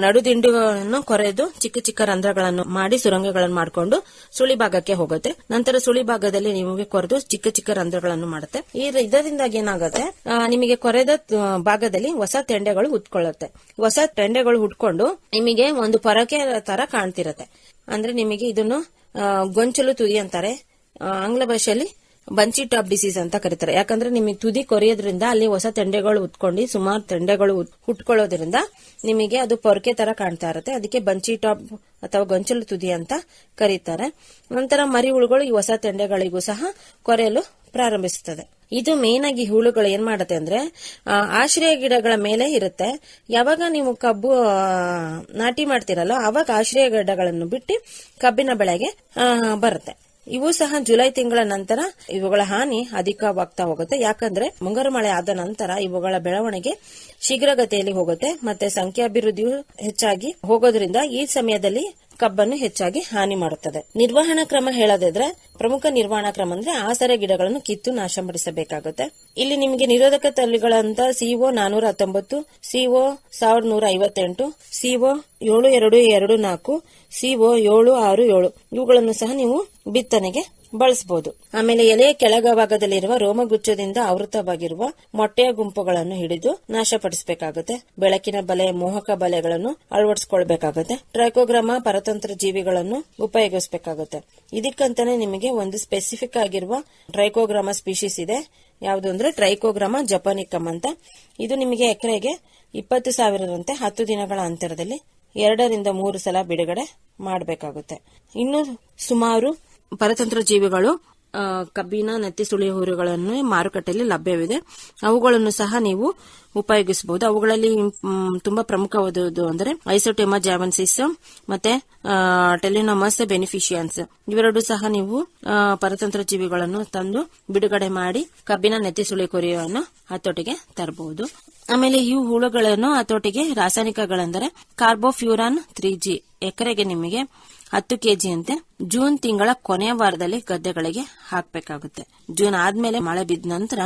ನಡುದಿಂಡುಗಳನ್ನು ಕೊರೆದು ಚಿಕ್ಕ ಚಿಕ್ಕ ರಂಧ್ರಗಳನ್ನು ಮಾಡಿ ಸುರಂಗಗಳನ್ನು ಮಾಡಿಕೊಂಡು ಸುಳಿ ಭಾಗಕ್ಕೆ ಹೋಗುತ್ತೆ. ನಂತರ ಸುಳಿ ಭಾಗದಲ್ಲಿ ನಿಮಗೆ ಕೊರೆದು ಚಿಕ್ಕ ಚಿಕ್ಕ ರಂಧ್ರಗಳನ್ನು ಮಾಡುತ್ತೆ. ಇದರಿಂದಾಗಿ ಏನಾಗುತ್ತೆ, ನಿಮಗೆ ಕೊರೆದ ಭಾಗದಲ್ಲಿ ಹೊಸ ತೆಂಡೆಗಳು ಹುಟ್ಕೊಳ್ಳುತ್ತೆ. ಹೊಸ ತೆಂಡೆಗಳು ಹುಟ್ಕೊಂಡು ನಿಮಗೆ ಒಂದು ಪೊರಕೆ ತರ ಕಾಣ್ತಿರತ್ತೆ. ಅಂದ್ರೆ ನಿಮಗೆ ಇದನ್ನು ಗೊಂಚಲು ತುದಿ ಅಂತಾರೆ, ಆಂಗ್ಲ ಭಾಷೆಯಲ್ಲಿ ಬಂಚಿ ಟಾಪ್ ಡಿಸೀಸ್ ಅಂತ ಕರೀತಾರೆ. ಯಾಕಂದ್ರೆ ನಿಮಗೆ ತುದಿ ಕೊರೆಯೋದ್ರಿಂದ ಅಲ್ಲಿ ಹೊಸ ತೆಂಡೆಗಳು ಉತ್ಕೊಂಡು ಸುಮಾರು ತೆಂಡೆಗಳು ಹುಟ್ಕೊಳ್ಳೋದ್ರಿಂದ ನಿಮಗೆ ಅದು ಪೊರಕೆ ತರ ಕಾಣ್ತಾ ಇರುತ್ತೆ. ಅದಕ್ಕೆ ಬಂಚಿ ಟಾಪ್ ಅಥವಾ ಗೊಂಚಲು ತುದಿ ಅಂತ ಕರೀತಾರೆ. ನಂತರ ಮರಿ ಹುಳುಗಳು ಈ ಹೊಸ ತೆಂಡೆಗಳಿಗೂ ಸಹ ಕೊರೆಯಲು ಪ್ರಾರಂಭಿಸುತ್ತದೆ. ಇದು ಮೇನ್ ಆಗಿ ಹುಳುಗಳು ಏನ್ ಮಾಡುತ್ತೆ ಅಂದ್ರೆ ಆಶ್ರಯ ಗಿಡಗಳ ಮೇಲೆ ಇರುತ್ತೆ. ಯಾವಾಗ ನೀವು ಕಬ್ಬು ನಾಟಿ ಮಾಡ್ತಿರಲ್ಲ ಅವಾಗ ಆಶ್ರಯ ಗಿಡಗಳನ್ನು ಬಿಟ್ಟು ಕಬ್ಬಿನ ಬೆಳೆಗೆ ಬರುತ್ತೆ. ಇವು ಸಹ ಜುಲೈ ತಿಂಗಳ ನಂತರ ಇವುಗಳ ಹಾನಿ ಅಧಿಕವಾಗ್ತಾ ಹೋಗುತ್ತೆ. ಯಾಕಂದ್ರೆ ಮುಂಗಾರು ಮಳೆ ಆದ ನಂತರ ಇವುಗಳ ಬೆಳವಣಿಗೆ ಶೀಘ್ರಗತಿಯಲ್ಲಿ ಹೋಗುತ್ತೆ ಮತ್ತೆ ಸಂಖ್ಯಾಭಿವೃದ್ಧಿಯು ಹೆಚ್ಚಾಗಿ ಹೋಗೋದ್ರಿಂದ ಈ ಸಮಯದಲ್ಲಿ ಕಬ್ಬನ್ನು ಹೆಚ್ಚಾಗಿ ಹಾನಿ ಮಾಡುತ್ತದೆ. ನಿರ್ವಹಣಾ ಕ್ರಮ ಹೇಳೋದಿದ್ರೆ ಪ್ರಮುಖ ನಿರ್ವಹಣಾ ಕ್ರಮ ಅಂದ್ರೆ ಆಸರೆ ಗಿಡಗಳನ್ನು ಕಿತ್ತು ನಾಶಪಡಿಸಬೇಕಾಗುತ್ತೆ. ಇಲ್ಲಿ ನಿಮಗೆ ನಿರೋಧಕ ತಳಿಗಳಂತ CO 419, CO 1158, CO 7224, CO 767 ಇವುಗಳನ್ನು ಸಹ ನೀವು ಬಿತ್ತನೆಗೆ ಬಳಸಬಹುದು. ಆಮೇಲೆ ಎಲೆಯ ಕೆಳಭಾಗದಲ್ಲಿರುವ ರೋಮಗುಚ್ಛದಿಂದ ಆವೃತವಾಗಿರುವ ಮೊಟ್ಟೆಯ ಗುಂಪುಗಳನ್ನು ಹಿಡಿದು ನಾಶಪಡಿಸಬೇಕಾಗುತ್ತೆ. ಬೆಳಕಿನ ಬಲೆ, ಮೋಹಕ ಬಲೆಗಳನ್ನು ಅಳವಡಿಸಿಕೊಳ್ಬೇಕಾಗುತ್ತೆ. ಟ್ರೈಕೋಗ್ರಾಮ ಪರತಂತ್ರ ಜೀವಿಗಳನ್ನು ಉಪಯೋಗಿಸಬೇಕಾಗುತ್ತೆ. ಇದಕ್ಕಂತಾನೆ ನಿಮಗೆ ಒಂದು ಸ್ಪೆಸಿಫಿಕ್ ಆಗಿರುವ ಟ್ರೈಕೋಗ್ರಾಮ ಸ್ಪೀಶೀಸ್ ಇದೆ. ಯಾವುದು ಅಂದ್ರೆ ಟ್ರೈಕೋಗ್ರಾಮ ಜಪಾನಿಕಮ್ ಅಂತ. ಇದು ನಿಮಗೆ ಎಕರೆಗೆ 20,000ರಂತೆ 10 ದಿನಗಳ ಅಂತರದಲ್ಲಿ 2 ರಿಂದ 3 ಸಲ ಬಿಡುಗಡೆ ಮಾಡಬೇಕಾಗುತ್ತೆ. ಇನ್ನು ಸುಮಾರು ಪರತಂತ್ರ ಜೀವಿಗಳು ಕಬ್ಬಿನ ನೆತ್ತಿ ಸುಳಿಯುವ ಹುಳುಗಳನ್ನು ಮಾರುಕಟ್ಟೆಯಲ್ಲಿ ಲಭ್ಯವಿದೆ. ಅವುಗಳನ್ನು ಸಹ ನೀವು ಉಪಯೋಗಿಸಬಹುದು. ಅವುಗಳಲ್ಲಿ ತುಂಬಾ ಪ್ರಮುಖವಾದದ್ದು ಅಂದರೆ ಐಸೋಟೆಮಾ ಜಾವನ್ಸಿಸ್ ಮತ್ತೆ ಟೆಲಿನೋಮಸ್ ಬೆನಿಫಿಷಿಯನ್ಸ್ ಇವೆರಡು ಸಹ ನೀವು ಪರತಂತ್ರ ಜೀವಿಗಳನ್ನು ತಂದು ಬಿಡುಗಡೆ ಮಾಡಿ ಕಬ್ಬಿನ ನೆತ್ತಿ ಸುಳಿ ಕೊರೆಯುವನ್ನು ಹತೋಟಿಗೆ ತರಬಹುದು. ಆಮೇಲೆ ಈ ಹುಳುಗಳನ್ನು ಹತೋಟಿಗೆ ರಾಸಾಯನಿಕಗಳೆಂದರೆ ಕಾರ್ಬೋಫ್ಯೂರಾನ್ 3G ಎಕರೆಗೆ ನಿಮಗೆ 10 kg ಅಂತೆ ಜೂನ್ ತಿಂಗಳ ಕೊನೆಯ ವಾರದಲ್ಲಿ ಗದ್ದೆಗಳಿಗೆ ಹಾಕಬೇಕಾಗುತ್ತೆ. ಜೂನ್ ಆದ್ಮೇಲೆ ಮಳೆ ಬಿದ್ದ ನಂತರ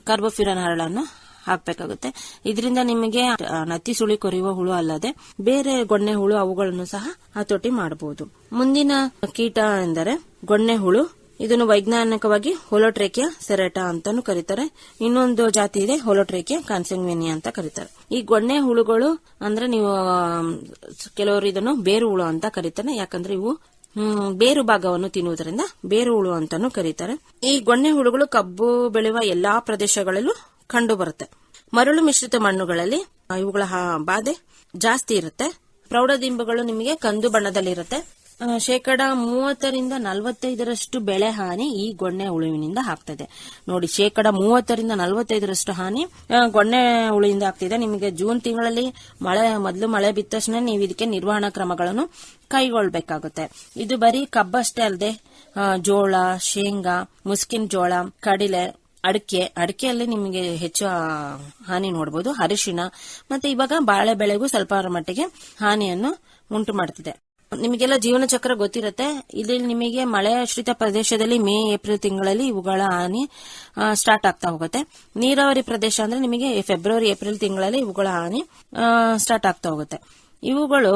ಕಾರ್ಬೋಫ್ಯೂರಾನ್ ಹರಳನ್ನು ಹಾಕಬೇಕಾಗುತ್ತೆ. ಇದರಿಂದ ನಿಮಗೆ ನತ್ತಿ ಸುಳಿ ಕೊರೆಯುವ ಹುಳು ಅಲ್ಲದೆ ಬೇರೆ ಗೊಣ್ಣೆ ಹುಳು ಅವುಗಳನ್ನು ಸಹ ಹತೋಟಿ ಮಾಡಬಹುದು. ಮುಂದಿನ ಕೀಟ ಎಂದರೆ ಗೊಣ್ಣೆ ಹುಳು. ಇದನ್ನು ವೈಜ್ಞಾನಿಕವಾಗಿ ಹೋಲೋಟ್ರೇಕಿಯಾ ಸೆರೆಟಾ ಅಂತಾನು ಕರೀತಾರೆ. ಇನ್ನೊಂದು ಜಾತಿ ಇದೆ ಹೋಲೋಟ್ರೇಕಿಯಾ ಕಾನ್ಸಂಗ್ವಿನಿಯಾ ಅಂತ ಕರೀತಾರೆ. ಈ ಗೊಣ್ಣೆ ಹುಳುಗಳು ಅಂದ್ರೆ ನೀವು ಕೆಲವರು ಇದನ್ನು ಬೇರು ಹುಳು ಅಂತ ಕರೀತಾರೆ. ಯಾಕಂದ್ರೆ ಇವು ಬೇರು ಭಾಗವನ್ನು ತಿನ್ನುವುದರಿಂದ ಬೇರು ಹುಳು ಅಂತಾನು ಕರೀತಾರೆ. ಈ ಗೊಣ್ಣೆ ಹುಳುಗಳು ಕಬ್ಬು ಬೆಳೆಯುವ ಎಲ್ಲಾ ಪ್ರದೇಶಗಳಲ್ಲೂ ಕಂಡು ಬರುತ್ತೆ. ಮರಳು ಮಿಶ್ರಿತ ಮಣ್ಣುಗಳಲ್ಲಿ ಇವುಗಳ ಬಾಧೆ ಜಾಸ್ತಿ ಇರುತ್ತೆ. ಪ್ರೌಢದಿಂಬುಗಳು ನಿಮಗೆ ಕಂದು ಬಣ್ಣದಲ್ಲಿರುತ್ತೆ. ಶೇಕಡ 30-45 ಬೆಳೆ ಹಾನಿ ಈ ಗೊಣ್ಣೆ ಹುಳುವಿನಿಂದ ಆಗ್ತದೆ. ನೋಡಿ, ಶೇಕಡ 30-45 ಹಾನಿ ಗೊಣ್ಣೆ ಹುಳುವಿಂದ ಆಗ್ತಿದೆ. ನಿಮಗೆ ಜೂನ್ ತಿಂಗಳಲ್ಲಿ ಮೊದಲು ಮಳೆ ಬಿತ್ತ ತಕ್ಷಣ ನೀವು ಇದಕ್ಕೆ ನಿರ್ವಹಣಾ ಕ್ರಮಗಳನ್ನು ಕೈಗೊಳ್ಳಬೇಕಾಗುತ್ತೆ. ಇದು ಬರೀ ಕಬ್ಬಷ್ಟೇ ಅಲ್ಲದೆ ಜೋಳ, ಶೇಂಗಾ, ಮುಸ್ಕಿನ ಜೋಳ, ಕಡಲೆ, ಅಡಿಕೆಯಲ್ಲಿ ನಿಮಗೆ ಹೆಚ್ಚು ಹಾನಿ ನೋಡಬಹುದು. ಅರಿಶಿಣ ಮತ್ತೆ ಇವಾಗ ಬಾಳೆ ಬೆಳೆಗೂ ಸ್ವಲ್ಪ ಮಟ್ಟಿಗೆ ಹಾನಿಯನ್ನು ಉಂಟು ಮಾಡ್ತಿದೆ. ನಿಮಗೆಲ್ಲ ಜೀವನ ಚಕ್ರ ಗೊತ್ತಿರುತ್ತೆ. ಇಲ್ಲಿ ನಿಮಗೆ ಮಳೆಯಾಶ್ರಿತ ಪ್ರದೇಶದಲ್ಲಿ ಮೇ ಏಪ್ರಿಲ್ ತಿಂಗಳಲ್ಲಿ ಇವುಗಳ ಹಾನಿ ಸ್ಟಾರ್ಟ್ ಆಗ್ತಾ ಹೋಗುತ್ತೆ. ನೀರಾವರಿ ಪ್ರದೇಶ ಅಂದ್ರೆ ನಿಮಗೆ ಫೆಬ್ರವರಿ ಏಪ್ರಿಲ್ ತಿಂಗಳಲ್ಲಿ ಇವುಗಳ ಹಾನಿ ಸ್ಟಾರ್ಟ್ ಆಗ್ತಾ ಹೋಗುತ್ತೆ. ಇವುಗಳು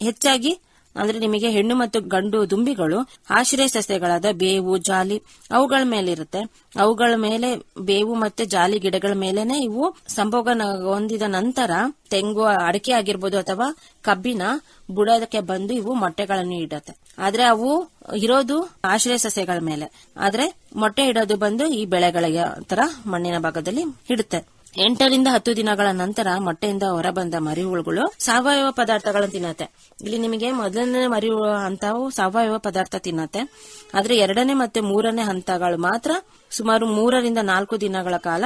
ಹೆಚ್ಚಾಗಿ ಅಂದ್ರೆ ನಿಮಗೆ ಹೆಣ್ಣು ಮತ್ತು ಗಂಡು ದುಂಬಿಗಳು ಆಶ್ರಯ ಸಸ್ಯಗಳಾದ ಬೇವು, ಜಾಲಿ ಅವುಗಳ ಮೇಲೆ ಇರುತ್ತೆ. ಅವುಗಳ ಮೇಲೆ ಬೇವು ಮತ್ತೆ ಜಾಲಿ ಗಿಡಗಳ ಮೇಲೆನೆ ಇವು ಸಂಭೋಗ ಹೊಂದಿದ ನಂತರ ತೆಂಗು, ಅಡಿಕೆ ಆಗಿರ್ಬೋದು ಅಥವಾ ಕಬ್ಬಿನ ಬುಡಕ್ಕೆ ಬಂದು ಇವು ಮೊಟ್ಟೆಗಳನ್ನು ಇಡುತ್ತೆ. ಆದ್ರೆ ಅವು ಇರೋದು ಆಶ್ರಯ ಸಸ್ಯಗಳ ಮೇಲೆ, ಆದ್ರೆ ಮೊಟ್ಟೆ ಇಡೋದು ಬಂದು ಈ ಬೆಳೆಗಳಿಗೆ ತರ ಮಣ್ಣಿನ ಭಾಗದಲ್ಲಿ ಇಡುತ್ತೆ. 8-10 ದಿನಗಳ ನಂತರ ಮೊಟ್ಟೆಯಿಂದ ಹೊರಬಂದ ಮರಿಹುಳುಗಳು ಸಾವಯವ ಪದಾರ್ಥಗಳನ್ನು ತಿನ್ನತ್ತೆ. ಇಲ್ಲಿ ನಿಮಗೆ ಮೊದಲನೇ ಮರಿಹುಳು ಹಂತವು ಸಾವಯವ ಪದಾರ್ಥ ತಿನ್ನತ್ತೆ. ಆದ್ರೆ 2ನೇ ಮತ್ತೆ 3ನೇ ಹಂತಗಳು ಮಾತ್ರ ಸುಮಾರು 3-4 ದಿನಗಳ ಕಾಲ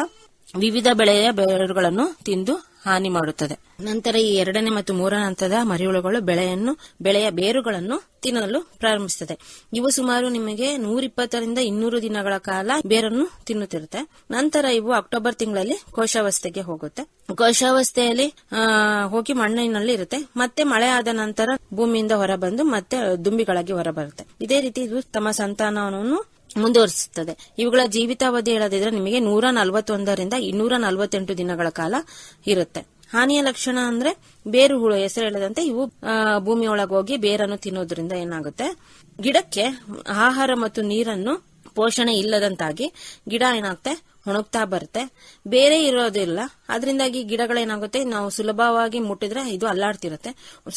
ವಿವಿಧ ಬೆಳೆಯ ಬೇರುಗಳನ್ನು ತಿಂದು ಹಾನಿ ಮಾಡುತ್ತದೆ. ನಂತರ ಈ 2ನೇ ಮತ್ತು 3ನೇ ಹಂತದ ಮರಿಹುಳುಗಳು ಬೆಳೆಯ ಬೇರುಗಳನ್ನು ತಿನ್ನಲು ಪ್ರಾರಂಭಿಸುತ್ತದೆ. ಇವು ಸುಮಾರು ನಿಮಗೆ 120-200 ದಿನಗಳ ಕಾಲ ಬೇರನ್ನು ತಿನ್ನುತ್ತಿರುತ್ತೆ. ನಂತರ ಇವು ಅಕ್ಟೋಬರ್ ತಿಂಗಳಲ್ಲಿ ಕೋಶಾವಸ್ಥೆಗೆ ಹೋಗುತ್ತೆ. ಕೋಶಾವಸ್ಥೆಯಲ್ಲಿ ಹೋಗಿ ಮಣ್ಣಿನಲ್ಲಿ ಇರುತ್ತೆ. ಮತ್ತೆ ಮಳೆ ಆದ ನಂತರ ಭೂಮಿಯಿಂದ ಹೊರಬಂದು ಮತ್ತೆ ದುಂಬಿಗಳಾಗಿ ಹೊರಬರುತ್ತೆ. ಇದೇ ರೀತಿ ಇದು ತಮ್ಮ ಸಂತಾನವನ್ನು ಮುಂದುವರಿಸುತ್ತದೆ. ಇವುಗಳ ಜೀವಿತಾವಧಿ ಹೇಳದಿದ್ರೆ ನಿಮಗೆ 141-248 ದಿನಗಳ ಕಾಲ ಇರುತ್ತೆ. ಹಾನಿಯ ಲಕ್ಷಣ ಅಂದ್ರೆ ಬೇರು ಹುಳು, ಹೆಸರು ಹೇಳದಂತೆ ಇವು ಭೂಮಿಯೊಳಗೆ ಹೋಗಿ ಬೇರನ್ನು ತಿನ್ನೋದ್ರಿಂದ ಏನಾಗುತ್ತೆ, ಗಿಡಕ್ಕೆ ಆಹಾರ ಮತ್ತು ನೀರನ್ನು ಪೋಷಣೆ ಇಲ್ಲದಂತಾಗಿ ಗಿಡ ಏನಾಗುತ್ತೆ, ಒಣಗ್ತಾ ಬರುತ್ತೆ. ಬೇರೆ ಇರೋದಿಲ್ಲ. ಅದರಿಂದಾಗಿ ಗಿಡಗಳೇನಾಗುತ್ತೆ, ನಾವು ಸುಲಭವಾಗಿ ಮುಟ್ಟಿದ್ರೆ ಇದು ಅಲ್ಲಾಡ್ತಿರುತ್ತೆ.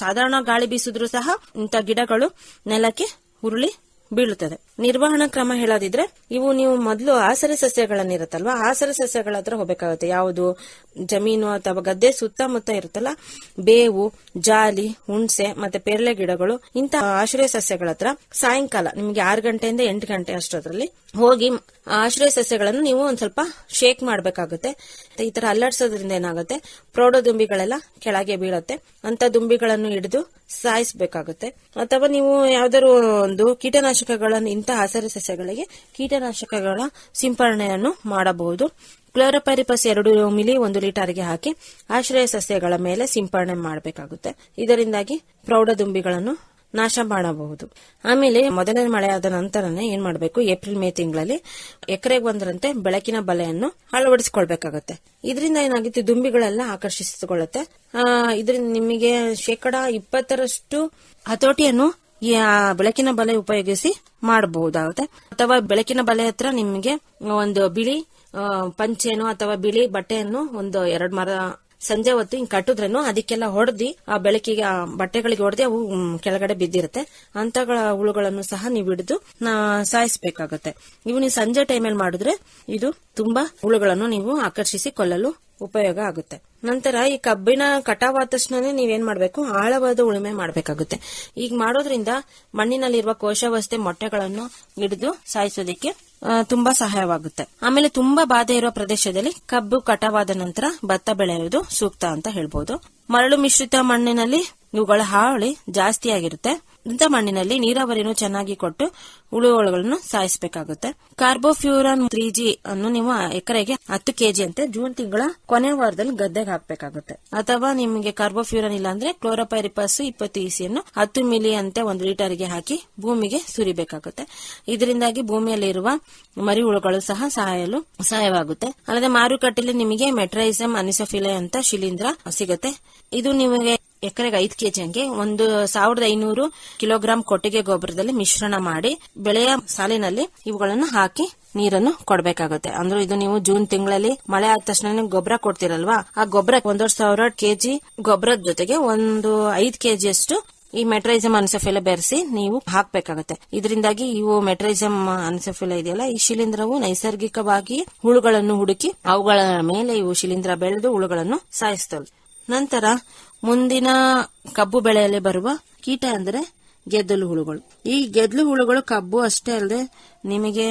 ಸಾಧಾರಣ ಗಾಳಿ ಬೀಸಿದ್ರು ಸಹ ಇಂಥ ಗಿಡಗಳು ನೆಲಕ್ಕೆ ಉರುಳಿ ಬೀಳುತ್ತದೆ. ನಿರ್ವಹಣಾ ಕ್ರಮ ಹೇಳೋದಿದ್ರೆ ಇವು ನೀವು ಮೊದಲು ಆಸರೆ ಸಸ್ಯಗಳನ್ನಿರುತ್ತಲ್ವಾ, ಆಸರೆ ಸಸ್ಯಗಳ ಹತ್ರ ಹೋಗಬೇಕಾಗುತ್ತೆ. ಯಾವುದು ಜಮೀನು ಅಥವಾ ಗದ್ದೆ ಸುತ್ತಮುತ್ತ ಇರುತ್ತಲ್ಲ, ಬೇವು, ಜಾಲಿ, ಹುಣಸೆ ಮತ್ತೆ ಪೇರಳೆ ಗಿಡಗಳು ಇಂತ ಆಶ್ರಯ ಸಸ್ಯಗಳ ಹತ್ರ ಸಾಯಂಕಾಲ ನಿಮಗೆ 6 ಗಂಟೆಯಿಂದ 8 ಗಂಟೆ ಅಷ್ಟರಲ್ಲಿ ಹೋಗಿ ಆಶ್ರಯ ಸಸ್ಯಗಳನ್ನು ನೀವು ಒಂದ್ ಸ್ವಲ್ಪ ಶೇಕ್ ಮಾಡಬೇಕಾಗುತ್ತೆ. ಈ ತರ ಅಲ್ಲಾಡ್ಸೋದ್ರಿಂದ ಏನಾಗುತ್ತೆ, ಪ್ರೌಢ ದುಂಬಿಗಳೆಲ್ಲ ಕೆಳಗೆ ಬೀಳುತ್ತೆ. ಅಂತ ದುಂಬಿಗಳನ್ನು ಹಿಡಿದು ಸಾಯಿಸಬೇಕಾಗುತ್ತೆ. ಅಥವಾ ನೀವು ಯಾವ್ದಾದ್ರು ಒಂದು ಕೀಟನಾಶಕಗಳನ್ನು ಇಂತಹ ಆಸರೆ ಸಸ್ಯಗಳಿಗೆ ಕೀಟನಾಶಕಗಳ ಸಿಂಪರಣೆಯನ್ನು ಮಾಡಬಹುದು. ಕ್ಲೋರೋಪೈರಿಫಸ್ 2 ಮಿಲಿ 1 ಲೀಟರ್ಗೆ ಹಾಕಿ ಆಶ್ರಯ ಸಸ್ಯಗಳ ಮೇಲೆ ಸಿಂಪರಣೆ ಮಾಡಬೇಕಾಗುತ್ತೆ. ಇದರಿಂದಾಗಿ ಪ್ರೌಢ ದುಂಬಿಗಳನ್ನು ನಾಶ ಮಾಡಬಹುದು. ಆಮೇಲೆ ಮೊದಲನೇ ಮಳೆ ಆದ ನಂತರನೇ ಏನ್ ಮಾಡಬೇಕು, ಏಪ್ರಿಲ್ ಮೇ ತಿಂಗಳಲ್ಲಿ ಎಕರೆಗೆ ಒಂದರಂತೆ ಬೆಳಕಿನ ಬಲೆಯನ್ನು ಅಳವಡಿಸಿಕೊಳ್ಬೇಕಾಗತ್ತೆ. ಇದರಿಂದ ಏನಾಗುತ್ತೆ, ದುಂಬಿಗಳೆಲ್ಲ ಆಕರ್ಷಿಸಿಕೊಳ್ಳುತ್ತೆ. ಇದರಿಂದ ನಿಮಗೆ ಶೇಕಡ 20% ಹತೋಟಿಯನ್ನು ಈ ಬೆಳಕಿನ ಬಲೆ ಉಪಯೋಗಿಸಿ ಮಾಡಬಹುದಾಗುತ್ತೆ. ಅಥವಾ ಬೆಳಕಿನ ಬಲೆ ಹತ್ರ ನಿಮಗೆ ಒಂದು ಬಿಳಿ ಪಂಚೆನು ಅಥವಾ ಬಿಳಿ ಬಟ್ಟೆಯನ್ನು ಒಂದು 2 ಮರ ಸಂಜೆ ಹೊತ್ತು ಹಿಂಗ್ ಕಟ್ಟಿದ್ರೇನು ಅದಕ್ಕೆಲ್ಲ ಹೊಡೆದಿ ಆ ಬೆಳಕಿಗೆ ಆ ಬಟ್ಟೆಗಳಿಗೆ ಹೊಡೆದಿ ಅವು ಕೆಳಗಡೆ ಬಿದ್ದಿರುತ್ತೆ. ಅಂತಗಳ ಹುಳುಗಳನ್ನು ಸಹ ನೀವು ಹಿಡಿದು ಸಾಯಿಸಬೇಕಾಗತ್ತೆ. ಇವು ನೀವು ಸಂಜೆ ಟೈಮಲ್ಲಿ ಮಾಡಿದ್ರೆ ಇದು ತುಂಬಾ ಹುಳುಗಳನ್ನು ನೀವು ಆಕರ್ಷಿಸಿ ಕೊಲ್ಲಲು ಉಪಯೋಗ ಆಗುತ್ತೆ. ನಂತರ ಈ ಕಬ್ಬಿನ ಕಟಾವಾದ ತಕ್ಷಣನೇ ನೀವೇನ್ ಮಾಡ್ಬೇಕು, ಆಳವಾದ ಉಳುಮೆ ಮಾಡಬೇಕಾಗುತ್ತೆ. ಈಗ ಮಾಡೋದ್ರಿಂದ ಮಣ್ಣಿನಲ್ಲಿರುವ ಕೋಶಾವಸ್ಥೆ ಮೊಟ್ಟೆಗಳನ್ನು ಹಿಡಿದು ಸಾಯಿಸೋದಕ್ಕೆ ತುಂಬಾ ಸಹಾಯವಾಗುತ್ತೆ. ಆಮೇಲೆ ತುಂಬಾ ಬಾಧೆ ಇರುವ ಪ್ರದೇಶದಲ್ಲಿ ಕಬ್ಬು ಕಟಾವಾದ ನಂತರ ಭತ್ತ ಬೆಳೆಯುವುದು ಸೂಕ್ತ ಅಂತ ಹೇಳ್ಬೋದು. ಮರಳು ಮಿಶ್ರಿತ ಮಣ್ಣಿನಲ್ಲಿ ಇವುಗಳ ಹಾವಳಿ ಜಾಸ್ತಿ ಆಗಿರುತ್ತೆ. ಇಂಥ ಮಣ್ಣಿನಲ್ಲಿ ನೀರಾವರಿಯನ್ನು ಚೆನ್ನಾಗಿ ಕೊಟ್ಟು ಹುಳುಗಳನ್ನು ಸಾಯಿಸಬೇಕಾಗುತ್ತೆ. ಕಾರ್ಬೋಫ್ಯೂರಾನ್ 3G ಅನ್ನು ನೀವು ಎಕರೆಗೆ 10 kg ಅಂತೆ ಜೂನ್ ತಿಂಗಳ ಕೊನೆ ವಾರದಲ್ಲಿ ಗದ್ದೆಗೆ ಹಾಕಬೇಕಾಗುತ್ತೆ. ಅಥವಾ ನಿಮಗೆ ಕಾರ್ಬೋಫ್ಯೂರಾನ್ ಇಲ್ಲ ಅಂದ್ರೆ ಕ್ಲೋರೋಪೈರಿಫಸ್ 20 EC ಅನ್ನು 10 ಮಿಲಿ ಅಂತೆ 1 ಲೀಟರ್ಗೆ ಹಾಕಿ ಭೂಮಿಗೆ ಸುರಿಬೇಕಾಗುತ್ತೆ. ಇದರಿಂದಾಗಿ ಭೂಮಿಯಲ್ಲಿರುವ ಮರಿ ಹುಳುಗಳು ಸಹ ಸಹಾಯವಾಗುತ್ತೆ. ಅಲ್ಲದೆ ಮಾರುಕಟ್ಟೆಯಲ್ಲಿ ನಿಮಗೆ ಮೆಟ್ರೈಸಮ್ ಅನಿಸೋಫಿಲೆ ಅಂತ ಶಿಲೀಂಧ್ರ ಸಿಗುತ್ತೆ. ಇದು ನಿಮಗೆ ಎಕರೆಗೆ 5 kg ಹಂಗೆ 1500 ಕಿಲೋಗ್ರಾಂ ಕೊಟ್ಟಿಗೆ ಗೊಬ್ಬರದಲ್ಲಿ ಮಿಶ್ರಣ ಮಾಡಿ ಬೆಳೆಯ ಸಾಲಿನಲ್ಲಿ ಇವುಗಳನ್ನು ಹಾಕಿ ನೀರನ್ನು ಕೊಡಬೇಕಾಗುತ್ತೆ. ಅಂದ್ರೆ ಇದು ನೀವು ಜೂನ್ ತಿಂಗಳಲ್ಲಿ ಮಳೆ ಆದ ತಕ್ಷಣ ಗೊಬ್ಬರ ಕೊಡ್ತಿರಲ್ವಾ, ಆ ಗೊಬ್ಬರ 1,500 kg ಗೊಬ್ಬರದ ಜೊತೆಗೆ 5 kg ಅಷ್ಟು ಈ ಮೆಟ್ರೈಸಮ್ ಅನಿಸೋಫಿಲೆ ಬೆರೆಸಿ ನೀವು ಹಾಕಬೇಕಾಗುತ್ತೆ. ಇದರಿಂದಾಗಿ ಇವು ಮೆಟ್ರೈಸಮ್ ಅನಿಸೋಫಿಲೆ ಇದೆಯಲ್ಲ, ಈ ಶಿಲೀಂಧ್ರವು ನೈಸರ್ಗಿಕವಾಗಿ ಹುಳುಗಳನ್ನು ಹುಡುಕಿ ಅವುಗಳ ಮೇಲೆ ಇವು ಶಿಲೀಂಧ್ರ ಬೆಳೆದು ಹುಳುಗಳನ್ನು ಸಾಯಿಸ್ತವೆ. ನಂತರ ಮುಂದಿನ ಕಬ್ಬು ಬೆಳೆಯಲ್ಲಿ ಬರುವ ಕೀಟ ಅಂದ್ರೆ ಗೆದ್ದಲು ಹುಳುಗಳು. ಈ ಗೆದ್ದಲು ಹುಳುಗಳು ಕಬ್ಬು ಅಷ್ಟೇ ಅಲ್ಲದೆ ನಿಮಗೆ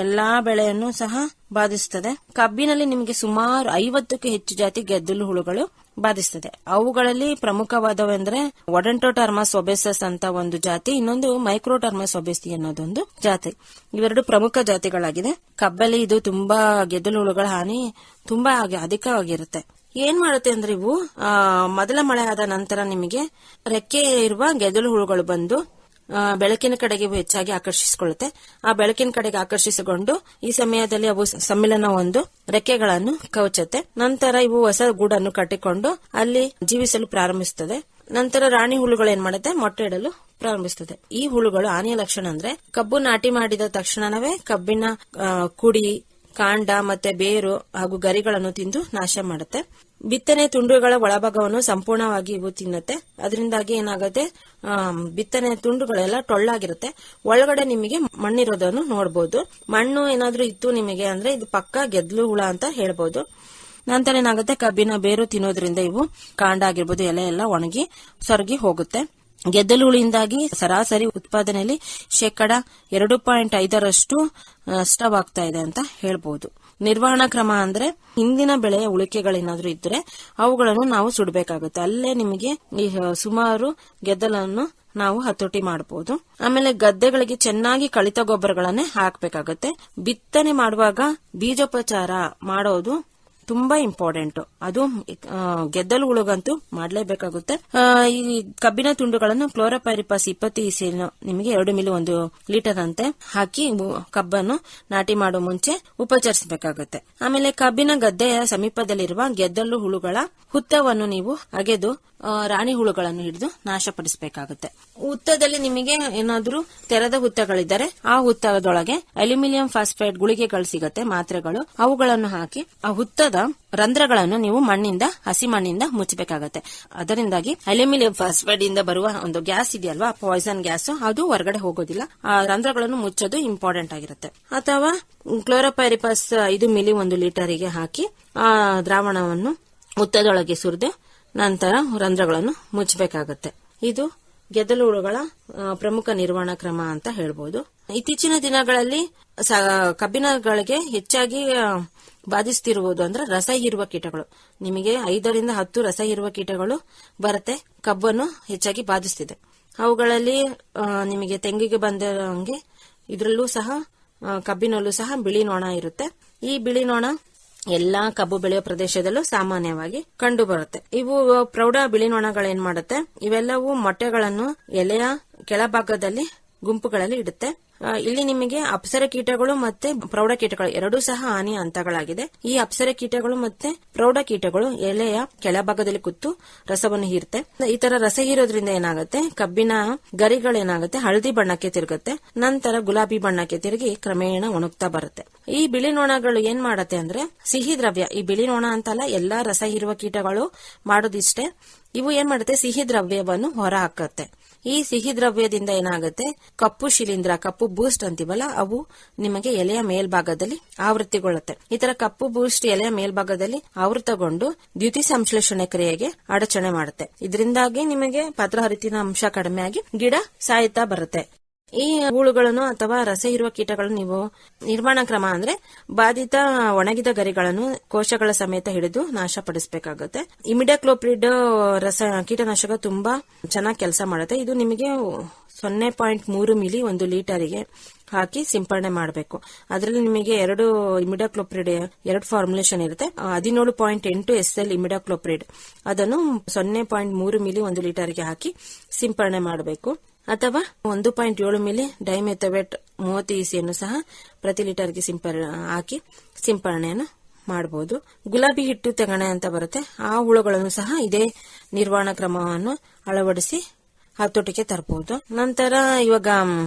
ಎಲ್ಲಾ ಬೆಳೆಯನ್ನು ಸಹ ಬಾಧಿಸುತ್ತದೆ. ಕಬ್ಬಿನಲ್ಲಿ ನಿಮಗೆ ಸುಮಾರು 50ಕ್ಕೂ ಹೆಚ್ಚು ಜಾತಿ ಗೆದ್ದಲು ಹುಳುಗಳು ಬಾಧಿಸುತ್ತದೆ. ಅವುಗಳಲ್ಲಿ ಪ್ರಮುಖವಾದವೆಂದ್ರೆ ಒಡೆಂಟೋಟರ್ಮಸ್ ಒಬೆಸಸ್ ಅಂತ ಒಂದು ಜಾತಿ, ಇನ್ನೊಂದು ಮೈಕ್ರೋಟರ್ಮಸ್ ಒಬೆಸಿ ಅನ್ನೋದೊಂದು ಜಾತಿ. ಇವೆರಡು ಪ್ರಮುಖ ಜಾತಿಗಳಾಗಿದೆ. ಕಬ್ಬಲ್ಲಿ ಇದು ತುಂಬಾ ಗೆದ್ದಲು ಹುಳುಗಳ ಹಾನಿ ತುಂಬಾ ಅಧಿಕವಾಗಿರುತ್ತೆ. ಏನ್ ಮಾಡುತ್ತೆ ಅಂದ್ರೆ ಇವು ಮೊದಲ ಮಳೆ ಆದ ನಂತರ ನಿಮಗೆ ರೆಕ್ಕೆ ಇರುವ ಗೆದ್ದಲು ಹುಳುಗಳು ಬಂದು ಬೆಳಕಿನ ಕಡೆಗೆ ಹೆಚ್ಚಾಗಿ ಆಕರ್ಷಿಸಿಕೊಳ್ಳುತ್ತೆ. ಆ ಬೆಳಕಿನ ಕಡೆಗೆ ಆಕರ್ಷಿಸಿಕೊಂಡು ಈ ಸಮಯದಲ್ಲಿ ಅವು ಸಮ್ಮಿಲನ ಒಂದು ರೆಕ್ಕೆಗಳನ್ನು ಕವಚುತ್ತೆ. ನಂತರ ಇವು ಹೊಸ ಗೂಡನ್ನು ಕಟ್ಟಿಕೊಂಡು ಅಲ್ಲಿ ಜೀವಿಸಲು ಪ್ರಾರಂಭಿಸುತ್ತದೆ. ನಂತರ ರಾಣಿ ಹುಳುಗಳು ಏನ್ ಮಾಡುತ್ತೆ, ಮೊಟ್ಟೆ ಇಡಲು ಪ್ರಾರಂಭಿಸುತ್ತದೆ. ಈ ಹುಳುಗಳು ಹಾನಿಯ ಲಕ್ಷಣ ಅಂದ್ರೆ ಕಬ್ಬು ನಾಟಿ ಮಾಡಿದ ತಕ್ಷಣವೇ ಕಬ್ಬಿನ ಕುಡಿ, ಕಾಂಡ ಮತ್ತೆ ಬೇರು ಹಾಗೂ ಗರಿಗಳನ್ನು ತಿಂದು ನಾಶ ಮಾಡುತ್ತೆ. ಬಿತ್ತನೆ ತುಂಡುಗಳ ಒಳಭಾಗವನ್ನು ಸಂಪೂರ್ಣವಾಗಿ ಇವು ತಿನ್ನುತ್ತೆ. ಅದರಿಂದಾಗಿ ಏನಾಗುತ್ತೆ, ಬಿತ್ತನೆ ತುಂಡುಗಳೆಲ್ಲ ಟೊಳ್ಳಾಗಿರುತ್ತೆ. ಒಳಗಡೆ ನಿಮಗೆ ಮಣ್ಣಿರೋದನ್ನು ನೋಡಬಹುದು. ಮಣ್ಣು ಏನಾದ್ರೂ ಇತ್ತು ನಿಮಗೆ ಅಂದ್ರೆ ಇದು ಪಕ್ಕ ಗೆದ್ದಲು ಹುಳ ಅಂತ ಹೇಳ್ಬಹುದು. ನಂತರ ಏನಾಗುತ್ತೆ, ಕಬ್ಬಿನ ಬೇರು ತಿನ್ನೋದ್ರಿಂದ ಇವು ಕಾಂಡ ಆಗಿರ್ಬೋದು ಎಲೆ ಎಲ್ಲ ಒಣಗಿ ಸೊರಗಿ ಹೋಗುತ್ತೆ. ಗೆದ್ದಲು ಹುಳಿಯಿಂದಾಗಿ ಸರಾಸರಿ ಉತ್ಪಾದನೆಯಲ್ಲಿ 2.5% ನಷ್ಟವಾಗ್ತಾ ಇದೆ ಅಂತ ಹೇಳ್ಬಹುದು. ನಿರ್ವಹಣಾ ಕ್ರಮ ಅಂದ್ರೆ ಹಿಂದಿನ ಬೆಳೆಯ ಉಳಿಕೆಗಳೇನಾದ್ರೂ ಇದ್ರೆ ಅವುಗಳನ್ನು ನಾವು ಸುಡಬೇಕಾಗುತ್ತೆ. ಅಲ್ಲೇ ನಿಮಗೆ ಸುಮಾರು ಗೆದ್ದಲನ್ನು ನಾವು ಹತೋಟಿ ಮಾಡಬಹುದು. ಆಮೇಲೆ ಗದ್ದೆಗಳಿಗೆ ಚೆನ್ನಾಗಿ ಕಳಿತ ಗೊಬ್ಬರಗಳನ್ನೇ ಹಾಕಬೇಕಾಗುತ್ತೆ. ಬಿತ್ತನೆ ಮಾಡುವಾಗ ಬೀಜೋಪಚಾರ ಮಾಡೋದು ತುಂಬಾ ಇಂಪಾರ್ಟೆಂಟ್. ಅದು ಗೆದ್ದಲು ಹುಳುಗಂತೂ ಮಾಡಲೇಬೇಕಾಗುತ್ತೆ. ಈ ಕಬ್ಬಿನ ತುಂಡುಗಳನ್ನು ಕ್ಲೋರೋಪೈರಿಪಾಸ್ 20 EC ನಿಮಗೆ 2 ಮಿಲಿ 1 ಲೀಟರ್ ಅಂತೆ ಹಾಕಿ ಕಬ್ಬನ್ನು ನಾಟಿ ಮಾಡುವ ಮುಂಚೆ ಉಪಚರಿಸಬೇಕಾಗುತ್ತೆ. ಆಮೇಲೆ ಕಬ್ಬಿನ ಗದ್ದೆಯ ಸಮೀಪದಲ್ಲಿರುವ ಗೆದ್ದಲು ಹುಳುಗಳ ಹುತ್ತವನ್ನು ನೀವು ಅಗೆದು ರಾಣಿ ಹುಳುಗಳನ್ನು ಹಿಡಿದು ನಾಶಪಡಿಸಬೇಕಾಗುತ್ತೆ. ಹುತ್ತದಲ್ಲಿ ನಿಮಗೆ ಏನಾದ್ರೂ ತೆರೆದ ಹುತ್ತಗಳಿದ್ದರೆ ಆ ಹುತ್ತದೊಳಗೆ ಅಲ್ಯೂಮಿನಿಯಂ ಫಾಸ್ಫೇಟ್ ಗುಳಿಗೆಗಳು ಸಿಗತ್ತೆ, ಮಾತ್ರೆಗಳು. ಅವುಗಳನ್ನು ಹಾಕಿ ಆ ಹುತ್ತದ ರಂಧ್ರಗಳನ್ನು ನೀವು ಹಸಿ ಮಣ್ಣಿಂದ ಮುಚ್ಚಬೇಕಾಗತ್ತೆ. ಅದರಿಂದಾಗಿ ಅಲ್ಯೂಮಿನಿಯಂ ಫಾಸ್ಫೇಟ್ ಇಂದ ಬರುವ ಒಂದು ಗ್ಯಾಸ್ ಇದೆಯಲ್ವಾ, ಪಾಯ್ಸನ್ ಗ್ಯಾಸ್, ಅದು ಹೊರಗಡೆ ಹೋಗೋದಿಲ್ಲ. ಆ ರಂಧ್ರಗಳನ್ನು ಮುಚ್ಚೋದು ಇಂಪಾರ್ಟೆಂಟ್ ಆಗಿರುತ್ತೆ. ಅಥವಾ ಕ್ಲೋರೋಪೈರಿಪಾಸ್ 5 ಮಿಲಿ 1 ಲೀಟರಿಗೆ ಹಾಕಿ ಆ ದ್ರಾವಣವನ್ನು ಹುತ್ತದೊಳಗೆ ಸುರಿದು ನಂತರ ರಂಧ್ರಗಳನ್ನು ಮುಚ್ಚಬೇಕಾಗತ್ತೆ. ಇದು ಗೆದ್ದಲು ಹುಳುಗಳ ಪ್ರಮುಖ ನಿರ್ವಹಣಾ ಕ್ರಮ ಅಂತ ಹೇಳ್ಬೋದು. ಇತ್ತೀಚಿನ ದಿನಗಳಲ್ಲಿ ಕಬ್ಬಿನಗಳಿಗೆ ಹೆಚ್ಚಾಗಿ ಬಾಧಿಸುತ್ತಿರುವುದು ಅಂದ್ರೆ ರಸ ಹೀರುವ ಕೀಟಗಳು. ನಿಮಗೆ 5 ರಿಂದ 10 ರಸ ಹೀರುವ ಕೀಟಗಳು ಬರುತ್ತೆ, ಕಬ್ಬನ್ನು ಹೆಚ್ಚಾಗಿ ಬಾಧಿಸುತ್ತಿದೆ. ಅವುಗಳಲ್ಲಿ ನಿಮಗೆ ತೆಂಗಿಗೆ ಬಂದಂಗೆ ಇದರಲ್ಲೂ ಸಹ ಕಬ್ಬಿನಲ್ಲೂ ಸಹ ಬಿಳಿ ನೊಣ ಇರುತ್ತೆ. ಈ ಬಿಳಿ ನೊಣ ಎಲ್ಲಾ ಕಬ್ಬು ಬೆಳೆಯುವ ಪ್ರದೇಶದಲ್ಲೂ ಸಾಮಾನ್ಯವಾಗಿ ಕಂಡು ಬರುತ್ತೆ. ಇವು ಪ್ರೌಢ ಬಿಳಿ ನೊಣಗಳೇನ್ ಮಾಡುತ್ತೆ, ಇವೆಲ್ಲವೂ ಮೊಟ್ಟೆಗಳನ್ನು ಎಲೆಯ ಕೆಳಭಾಗದಲ್ಲಿ ಗುಂಪುಗಳಲ್ಲಿ ಇಡುತ್ತೆ. ಇಲ್ಲಿ ನಿಮಗೆ ಅಪ್ಸರ ಕೀಟಗಳು ಮತ್ತೆ ಪ್ರೌಢ ಕೀಟಗಳು ಎರಡೂ ಸಹ ಹಾನಿಯ ಹಂತಗಳಾಗಿದೆ. ಈ ಅಪ್ಸರ ಕೀಟಗಳು ಮತ್ತೆ ಪ್ರೌಢ ಕೀಟಗಳು ಎಲೆಯ ಕೆಳಭಾಗದಲ್ಲಿ ಕೂತು ರಸವನ್ನು ಹೀರುತ್ತೆ. ಈ ತರ ರಸ ಹೀರೋದ್ರಿಂದ ಏನಾಗುತ್ತೆ, ಕಬ್ಬಿನ ಗರಿಗಳೇನಾಗುತ್ತೆ ಹಳದಿ ಬಣ್ಣಕ್ಕೆ ತಿರುಗುತ್ತೆ, ನಂತರ ಗುಲಾಬಿ ಬಣ್ಣಕ್ಕೆ ತಿರುಗಿ ಕ್ರಮೇಣ ಒಣಗ್ತಾ ಬರುತ್ತೆ. ಈ ಬಿಳಿ ನೊಣಗಳು ಏನ್ ಮಾಡತ್ತೆ ಅಂದ್ರೆ ಸಿಹಿ ದ್ರವ್ಯ, ಈ ಬಿಳಿ ನೊಣ ಅಂತಲ್ಲ ಎಲ್ಲಾ ರಸ ಹೀರುವ ಕೀಟಗಳು ಮಾಡೋದಿಷ್ಟೇ, ಇವು ಏನ್ ಮಾಡುತ್ತೆ ಸಿಹಿ ದ್ರವ್ಯವನ್ನು ಹೊರ ಹಾಕತ್ತೆ. ಈ ಸಿಹಿ ದ್ರವ್ಯದಿಂದ ಏನಾಗುತ್ತೆ, ಕಪ್ಪು ಶಿಲೀಂಧ್ರ, ಕಪ್ಪು ಬೂಸ್ಟ್ ಅಂತೀವಲ್ಲ, ಅವು ನಿಮಗೆ ಎಲೆಯ ಮೇಲ್ಭಾಗದಲ್ಲಿ ಆವೃತ್ತಿಗೊಳ್ಳುತ್ತೆ. ಈ ತರ ಕಪ್ಪು ಬೂಸ್ಟ್ ಎಲೆಯ ಮೇಲ್ಭಾಗದಲ್ಲಿ ಆವೃತಗೊಂಡು ದ್ಯುತಿ ಸಂಶ್ಲೇಷಣೆ ಕ್ರಿಯೆಗೆ ಅಡಚಣೆ ಮಾಡುತ್ತೆ. ಇದರಿಂದಾಗಿ ನಿಮಗೆ ಪತ್ರಹರಿತಿನ ಅಂಶ ಕಡಿಮೆಯಾಗಿ ಗಿಡ ಸಾಯುತ್ತಾ ಬರುತ್ತೆ. ಈ ಹುಳುಗಳನ್ನು ಅಥವಾ ರಸ ಇರುವ ಕೀಟಗಳನ್ನು ನೀವು ನಿರ್ವಹಣಾ ಕ್ರಮ ಅಂದ್ರೆ ಬಾಧಿತ ಒಣಗಿದ ಗರಿಗಳನ್ನು ಕೋಶಗಳ ಸಮೇತ ಹಿಡಿದು ನಾಶಪಡಿಸಬೇಕಾಗುತ್ತೆ. ಇಮಿಡಾಕ್ಲೋಪ್ರಿಡ್ ಕೀಟನಾಶಕ ತುಂಬಾ ಚೆನ್ನಾಗಿ ಕೆಲಸ ಮಾಡುತ್ತೆ. ಇದು ನಿಮಗೆ 0.3 ಮಿಲಿ 1 ಲೀಟರಿಗೆ ಹಾಕಿ ಸಿಂಪಡಣೆ ಮಾಡಬೇಕು. ಅದರಲ್ಲಿ ನಿಮಗೆ 2 ಇಮಿಡಾಕ್ಲೋಪ್ರಿಡ್ 2 ಫಾರ್ಮುಲೇಷನ್ ಇರುತ್ತೆ. 17.8 SL ಇಮಿಡಾಕ್ಲೋಪ್ರಿಡ್ ಅದನ್ನು 0.3 ಮಿಲಿ 1 ಲೀಟರ್ಗೆ ಹಾಕಿ ಸಿಂಪಡಣೆ ಮಾಡಬೇಕು. ಅಥವಾ 1.7 ಮಿಲಿ ಡೈಮೆಥವೇಟ್ 30 ECಯನ್ನು ಸಹ ಪ್ರತಿ ಲೀಟರ್ಗೆ ಹಾಕಿ ಸಿಂಪರಣೆಯನ್ನು ಮಾಡಬಹುದು. ಗುಲಾಬಿ ಹಿಟ್ಟು ತೆಗಣೆ ಅಂತ ಬರುತ್ತೆ, ಆ ಹುಳುಗಳನ್ನು ಸಹ ಇದೇ ನಿರ್ವಹಣಾ ಕ್ರಮವನ್ನು ಅಳವಡಿಸಿ ಹತೋಟಿಗೆ ತರಬಹುದು. ನಂತರ ಇವಾಗ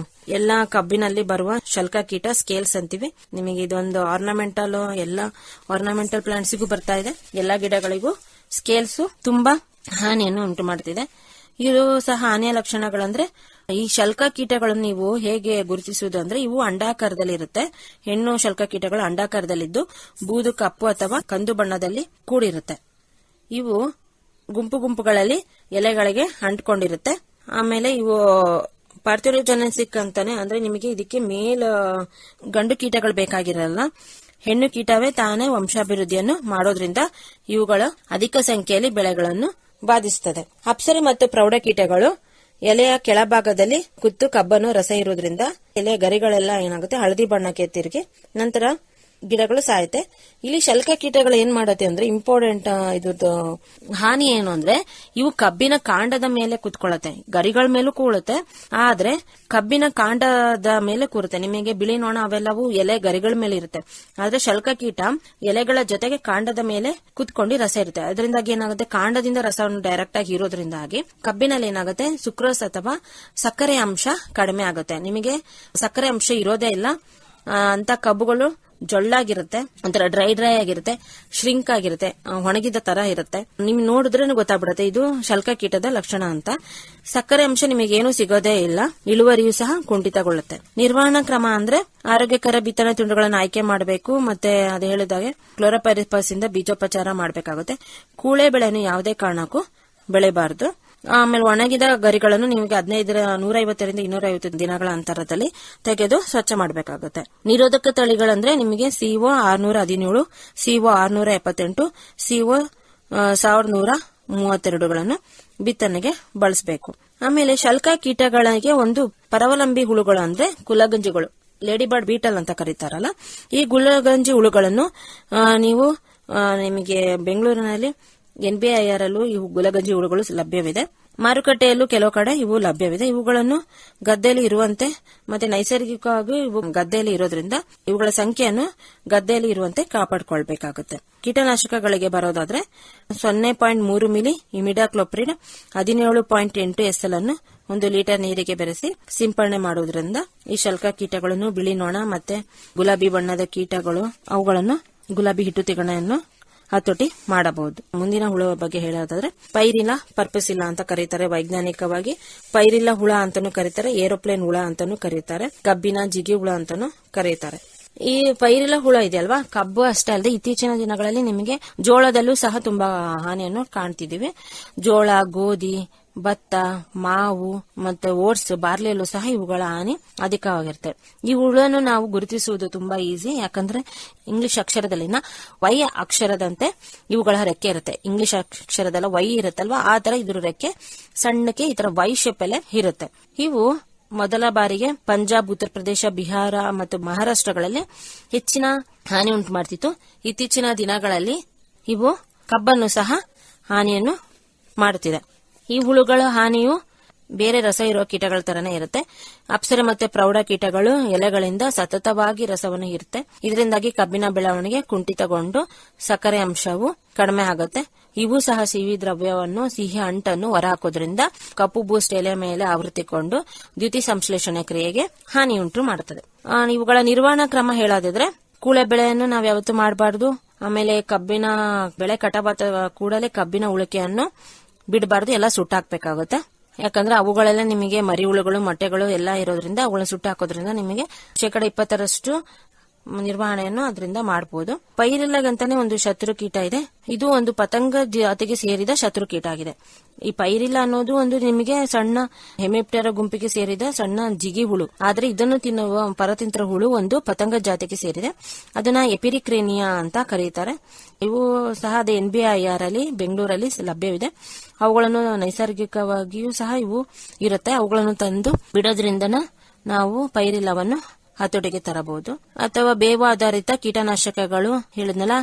ಎಲ್ಲಾ ಕಬ್ಬಿನಲ್ಲಿ ಬರುವ ಶಲ್ಕ ಕೀಟ ಸ್ಕೇಲ್ಸ್ ಅಂತೀವಿ. ನಿಮಗೆ ಇದೊಂದು ಆರ್ನಮೆಂಟಲ್ ಪ್ಲಾಂಟ್ಸ್ಗೂ ಬರ್ತಾ ಇದೆ. ಎಲ್ಲಾ ಗಿಡಗಳಿಗೂ ಸ್ಕೇಲ್ಸ್ ತುಂಬಾ ಹಾನಿಯನ್ನು ಉಂಟು ಮಾಡ್ತಿದೆ. ಇದು ಸಹ ಹಾನಿಯ ಲಕ್ಷಣಗಳಂದ್ರೆ ಈ ಶಲ್ಕ ಕೀಟಗಳನ್ನು ನೀವು ಹೇಗೆ ಗುರುತಿಸುವುದು ಅಂದ್ರೆ ಇವು ಅಂಡಾಕಾರದಲ್ಲಿ ಇರುತ್ತೆ. ಹೆಣ್ಣು ಶಲ್ಕ ಕೀಟಗಳು ಅಂಡಾಕಾರದಲ್ಲಿದ್ದು ಬೂದು, ಕಪ್ಪು ಅಥವಾ ಕಂದು ಬಣ್ಣದಲ್ಲಿ ಕೂಡಿರುತ್ತೆ. ಇವು ಗುಂಪುಗಳಲ್ಲಿ ಎಲೆಗಳಿಗೆ ಅಂಟ್ಕೊಂಡಿರುತ್ತೆ. ಆಮೇಲೆ ಇವು ಪಾರ್ಥಿನೋಜೆನೆಸಿಸ್ ಅಂತಾನೆ ಅಂದ್ರೆ ನಿಮಗೆ ಇದಕ್ಕೆ ಗಂಡು ಕೀಟಗಳು ಬೇಕಾಗಿರಲ್ಲ, ಹೆಣ್ಣು ಕೀಟವೇ ತಾನೇ ವಂಶಾಭಿವೃದ್ಧಿಯನ್ನು ಮಾಡೋದ್ರಿಂದ ಇವುಗಳ ಅಧಿಕ ಸಂಖ್ಯೆಯಲ್ಲಿ ಬೆಳೆಗಳನ್ನು ಬಾಧಿಸುತ್ತದೆ. ಅಪ್ಸರೆ ಮತ್ತು ಪ್ರೌಢ ಕೀಟಗಳು ಎಲೆಯ ಕೆಳಭಾಗದಲ್ಲಿ ಕುತ್ತು ಕಬ್ಬನ್ನು ರಸ ಇರುವುದರಿಂದ ಎಲೆಯ ಗರಿಗಳೆಲ್ಲ ಏನಾಗುತ್ತೆ ಹಳದಿ ಬಣ್ಣಕ್ಕೆ ತಿರುಗಿ ನಂತರ ಗಿಡಗಳು ಸಾಯುತ್ತೆ. ಇಲ್ಲಿ ಶಲ್ಕ ಕೀಟಗಳು ಏನ್ ಮಾಡುತ್ತೆ ಅಂದ್ರೆ ಇಂಪಾರ್ಟೆಂಟ್ ಇದ್ರದ್ದು ಹಾನಿ ಏನು ಅಂದ್ರೆ ಇವು ಕಬ್ಬಿನ ಕಾಂಡದ ಮೇಲೆ ಕುತ್ಕೊಳ್ಳುತ್ತೆ, ಗರಿಗಳ ಮೇಲೂ ಕೂಳುತ್ತೆ, ಆದ್ರೆ ಕಬ್ಬಿನ ಕಾಂಡದ ಮೇಲೆ ಕೂರುತ್ತೆ. ನಿಮಗೆ ಬಿಳಿ ನೊಣ ಅವೆಲ್ಲವೂ ಎಲೆ ಗರಿಗಳ ಮೇಲೆ ಇರುತ್ತೆ, ಆದ್ರೆ ಶಲ್ಕ ಕೀಟ ಎಲೆಗಳ ಜೊತೆಗೆ ಕಾಂಡದ ಮೇಲೆ ಕುತ್ಕೊಂಡು ರಸ ಇರುತ್ತೆ. ಅದರಿಂದಾಗಿ ಏನಾಗುತ್ತೆ ಕಾಂಡದಿಂದ ರಸವನ್ನು ಡೈರೆಕ್ಟ್ ಆಗಿ ಇರೋದ್ರಿಂದಾಗಿ ಕಬ್ಬಿನಲ್ಲಿ ಏನಾಗುತ್ತೆ ಸುಕ್ರೋಸ್ ಅಥವಾ ಸಕ್ಕರೆ ಅಂಶ ಕಡಿಮೆ ಆಗುತ್ತೆ. ನಿಮಗೆ ಸಕ್ಕರೆ ಅಂಶ ಇರೋದೇ ಇಲ್ಲ ಅಂತ ಕಬ್ಬುಗಳು ಜೊಳ್ಳಾಗಿರುತ್ತೆ, ಒಂಥರ ಡ್ರೈ ಆಗಿರುತ್ತೆ, ಶ್ರಿಂಕ್ ಆಗಿರುತ್ತೆ, ಒಣಗಿದ ತರ ಇರುತ್ತೆ. ನಿಮ್ಗೆ ನೋಡಿದ್ರೆ ಗೊತ್ತಾಗ್ಬಿಡುತ್ತೆ ಇದು ಶಲ್ಕ ಕೀಟದ ಲಕ್ಷಣ ಅಂತ. ಸಕ್ಕರೆ ಅಂಶ ನಿಮಗೇನು ಸಿಗೋದೇ ಇಲ್ಲ, ಇಳುವರಿಯೂ ಸಹ ಕುಂಠಿತಗೊಳ್ಳುತ್ತೆ. ನಿರ್ವಹಣಾ ಕ್ರಮ ಅಂದ್ರೆ ಆರೋಗ್ಯಕರ ಬಿತ್ತನೆ ತುಂಡುಗಳನ್ನು ಆಯ್ಕೆ ಮಾಡಬೇಕು, ಮತ್ತೆ ಅದು ಹೇಳಿದಾಗೆ ಕ್ಲೋರೋಪೈರಿಫಾಸ್ ಇಂದ ಬೀಜೋಪಚಾರ ಮಾಡಬೇಕಾಗುತ್ತೆ. ಕೂಳೆ ಬೆಳೆಯನ್ನು ಯಾವುದೇ ಕಾರಣಕ್ಕೂ ಬೆಳೆಬಾರದು. ಆಮೇಲೆ ಒಣಗಿದ ಗರಿಗಳನ್ನು ನಿಮಗೆ 150ರಿಂದ 250 ದಿನಗಳ ಅಂತರದಲ್ಲಿ ತೆಗೆದು ಸ್ವಚ್ಛ ಮಾಡಬೇಕಾಗುತ್ತೆ. ನಿರೋಧಕ ತಳಿಗಳಂದ್ರೆ ನಿಮಗೆ CO 617, CO 678, CO 1132ಗಳನ್ನು ಬಿತ್ತನೆಗೆ ಬಳಸಬೇಕು. ಆಮೇಲೆ ಶಲ್ಕ ಕೀಟಗಳಿಗೆ ಒಂದು ಪರಾವಲಂಬಿ ಹುಳುಗಳು ಅಂದ್ರೆ ಕುಲಗಂಜಿಗಳು, ಲೇಡಿ ಬರ್ಡ್ ಬೀಟಲ್ ಅಂತ ಕರೀತಾರಲ್ಲ, ಈ ಗುಲಗಂಜಿ ಹುಳುಗಳನ್ನು ನೀವು ನಿಮಗೆ ಬೆಂಗಳೂರಿನಲ್ಲಿ NBIR ಅಲ್ಲೂ ಇವು ಗುಲಗಂಜಿ ಹುಳುಗಳು ಲಭ್ಯವಿದೆ. ಮಾರುಕಟ್ಟೆಯಲ್ಲೂ ಕೆಲವು ಕಡೆ ಇವು ಲಭ್ಯವಿದೆ. ಇವುಗಳನ್ನು ಗದ್ದೆಯಲ್ಲಿ ಇರುವಂತೆ ಮತ್ತೆ ನೈಸರ್ಗಿಕವಾಗಿ ಇವು ಗದ್ದೆಯಲ್ಲಿ ಇರೋದ್ರಿಂದ ಇವುಗಳ ಸಂಖ್ಯೆಯನ್ನು ಗದ್ದೆಯಲ್ಲಿ ಇರುವಂತೆ ಕಾಪಾಡಿಕೊಳ್ಬೇಕಾಗುತ್ತೆ. ಕೀಟನಾಶಕಗಳಿಗೆ ಬರೋದಾದ್ರೆ 0.3 ಮಿಲಿ ಇಮಿಡಾಕ್ಲೋಪ್ರಿಡ್ 17.8 SL ಅನ್ನು 1 ಲೀಟರ್ ನೀರಿಗೆ ಬೆರೆಸಿ ಸಿಂಪಡಣೆ ಮಾಡುವುದರಿಂದ ಈ ಶಲ್ಕ ಕೀಟಗಳನ್ನು, ಬಿಳಿ ನೊಣ ಮತ್ತೆ ಗುಲಾಬಿ ಬಣ್ಣದ ಕೀಟಗಳು ಅವುಗಳನ್ನು ಗುಲಾಬಿ ಹಿಟ್ಟು ತಿಗಣೆಯನ್ನು ಹತೋಟಿ ಮಾಡಬಹುದು. ಮುಂದಿನ ಹುಳ ಬಗ್ಗೆ ಹೇಳೋದಾದ್ರೆ ಪೈರಿಲಾ ಪರ್ಪಸಿಲ್ಲಾ ಅಂತ ಕರೀತಾರೆ. ವೈಜ್ಞಾನಿಕವಾಗಿ ಪೈರಿಲಾ ಹುಳ ಅಂತಾನೂ ಕರೀತಾರೆ, ಏರೋಪ್ಲೇನ್ ಹುಳ ಅಂತಾನೂ ಕರೀತಾರೆ, ಕಬ್ಬಿನ ಜಿಗಿ ಹುಳ ಅಂತಾನೂ ಕರೀತಾರೆ. ಈ ಪೈರಿಲಾ ಹುಳ ಇದೆಯಲ್ವಾ, ಕಬ್ಬು ಅಷ್ಟೇ ಅಲ್ಲದೆ ಇತ್ತೀಚಿನ ದಿನಗಳಲ್ಲಿ ನಿಮಗೆ ಜೋಳದಲ್ಲೂ ಸಹ ತುಂಬಾ ಹಾನಿಯನ್ನು ಕಾಣ್ತಿದೀವಿ. ಜೋಳ, ಗೋಧಿ, ಭತ್ತ, ಮಾವು ಮತ್ತೆ ಓಟ್ಸ್, ಬಾರ್ಲಿಯಲ್ಲೂ ಸಹ ಇವುಗಳ ಹಾನಿ ಅಧಿಕವಾಗಿರುತ್ತೆ. ಈ ಹುಳನ್ನು ನಾವು ಗುರುತಿಸುವುದು ತುಂಬಾ ಈಸಿ, ಯಾಕಂದ್ರೆ ಇಂಗ್ಲಿಷ್ ಅಕ್ಷರದಲ್ಲಿನ ವೈ ಅಕ್ಷರದಂತೆ ಇವುಗಳ ರೆಕ್ಕೆ ಇರುತ್ತೆ. ಇಂಗ್ಲಿಷ್ ಅಕ್ಷರದಲ್ಲ ವೈ ಇರುತ್ತಲ್ವಾ, ಆ ತರ ಇದ್ರ ರೆಕ್ಕೆ ಸಣ್ಣಕ್ಕೆ ಈ ತರ ವೈ ಶೇಪ್ ಅಲ್ಲೇ ಇರುತ್ತೆ. ಇವು ಮೊದಲ ಬಾರಿಗೆ ಪಂಜಾಬ್, ಉತ್ತರ ಪ್ರದೇಶ, ಬಿಹಾರ ಮತ್ತು ಮಹಾರಾಷ್ಟ್ರಗಳಲ್ಲಿ ಹೆಚ್ಚಿನ ಹಾನಿ ಉಂಟು ಮಾಡ್ತಿತ್ತು. ಇತ್ತೀಚಿನ ದಿನಗಳಲ್ಲಿ ಇವು ಕಬ್ಬನ್ನು ಸಹ ಹಾನಿಯನ್ನು ಮಾಡುತ್ತಿದೆ. ಈ ಹುಳುಗಳ ಹಾನಿಯು ಬೇರೆ ರಸ ಇರುವ ಕೀಟಗಳ ತರನೇ ಇರುತ್ತೆ. ಅಪ್ಸರೆ ಮತ್ತೆ ಪ್ರೌಢ ಕೀಟಗಳು ಎಲೆಗಳಿಂದ ಸತತವಾಗಿ ರಸವನ್ನು ಹೀರುತ್ತೆ. ಇದರಿಂದಾಗಿ ಕಬ್ಬಿನ ಬೆಳವಣಿಗೆ ಕುಂಠಿತಗೊಂಡು ಸಕ್ಕರೆ ಅಂಶವು ಕಡಿಮೆ ಆಗುತ್ತೆ. ಇವು ಸಹ ಸಿಹಿ ದ್ರವ್ಯವನ್ನು, ಸಿಹಿ ಅಂಟನ್ನು ಹೊರಹಾಕೋದ್ರಿಂದ ಕಪ್ಪು ಬೂಸ್ಟ್ ಎಲೆ ಮೇಲೆ ಆವೃತ್ತಿಕೊಂಡು ದ್ಯುತಿ ಸಂಶ್ಲೇಷಣೆ ಕ್ರಿಯೆಗೆ ಹಾನಿಯುಂಟು ಮಾಡುತ್ತದೆ. ಇವುಗಳ ನಿರ್ವಹಣಾ ಕ್ರಮ ಹೇಳೋದಿದ್ರೆ ಕೂಳೆ ಬೆಳೆಯನ್ನು ನಾವು ಯಾವತ್ತೂ ಮಾಡಬಾರದು. ಆಮೇಲೆ ಕಬ್ಬಿನ ಬೆಳೆ ಕಟಾವಾದ ಕೂಡಲೇ ಕಬ್ಬಿನ ಉಳಿಕೆಯನ್ನು ಬಿಡಬಾರ್ದು, ಎಲ್ಲ ಸುಟ್ಟಾಕ್ಬೇಕಾಗುತ್ತೆ. ಯಾಕಂದ್ರೆ ಅವುಗಳೆಲ್ಲ ನಿಮಗೆ ಮರಿ ಹುಳುಗಳು, ಮೊಟ್ಟೆಗಳು ಎಲ್ಲ ಇರೋದ್ರಿಂದ ಅವುಗಳನ್ನ ಸುಟ್ಟಾಕೋದ್ರಿಂದ ನಿಮಗೆ 20% ನಿರ್ವಹಣೆಯನ್ನು ಅದರಿಂದ ಮಾಡಬಹುದು. ಪೈರಿಲ್ಲಗಂತಾನೆ ಒಂದು ಶತ್ರು ಕೀಟ ಇದೆ. ಇದು ಒಂದು ಪತಂಗ ಜಾತಿಗೆ ಸೇರಿದ ಶತ್ರು ಕೀಟ ಆಗಿದೆ. ಈ ಪೈರಿಲ್ಲ ಅನ್ನೋದು ಒಂದು ನಿಮಗೆ ಸಣ್ಣ ಹೆಮಿಪ್ಟೆರಾ ಗುಂಪಿಗೆ ಸೇರಿದ ಸಣ್ಣ ಜಿಗಿ ಹುಳು. ಆದ್ರೆ ಇದನ್ನು ತಿನ್ನುವ ಪರತಂತ್ರ ಹುಳು ಒಂದು ಪತಂಗ ಜಾತಿಗೆ ಸೇರಿದೆ. ಅದನ್ನ ಎಪಿರಿಕ್ರೇನಿಯಾ ಅಂತ ಕರೀತಾರೆ. ಇವು ಸಹ ಅದೇ NBIR ಅಲ್ಲಿ ಬೆಂಗಳೂರಲ್ಲಿ ಲಭ್ಯವಿದೆ. ಅವುಗಳನ್ನು ನೈಸರ್ಗಿಕವಾಗಿಯೂ ಸಹ ಇವು ಇರುತ್ತೆ. ಅವುಗಳನ್ನು ತಂದು ಬಿಡೋದ್ರಿಂದ ನಾವು ಪೈರಿಲ್ಲವನ್ನು ಹತೋಟಿಗೆ ತರಬಹುದು. ಅಥವಾ ಬೇವು ಆಧಾರಿತ ಕೀಟನಾಶಕಗಳು ಹೇಳಿದ್ನಲ್ಲ,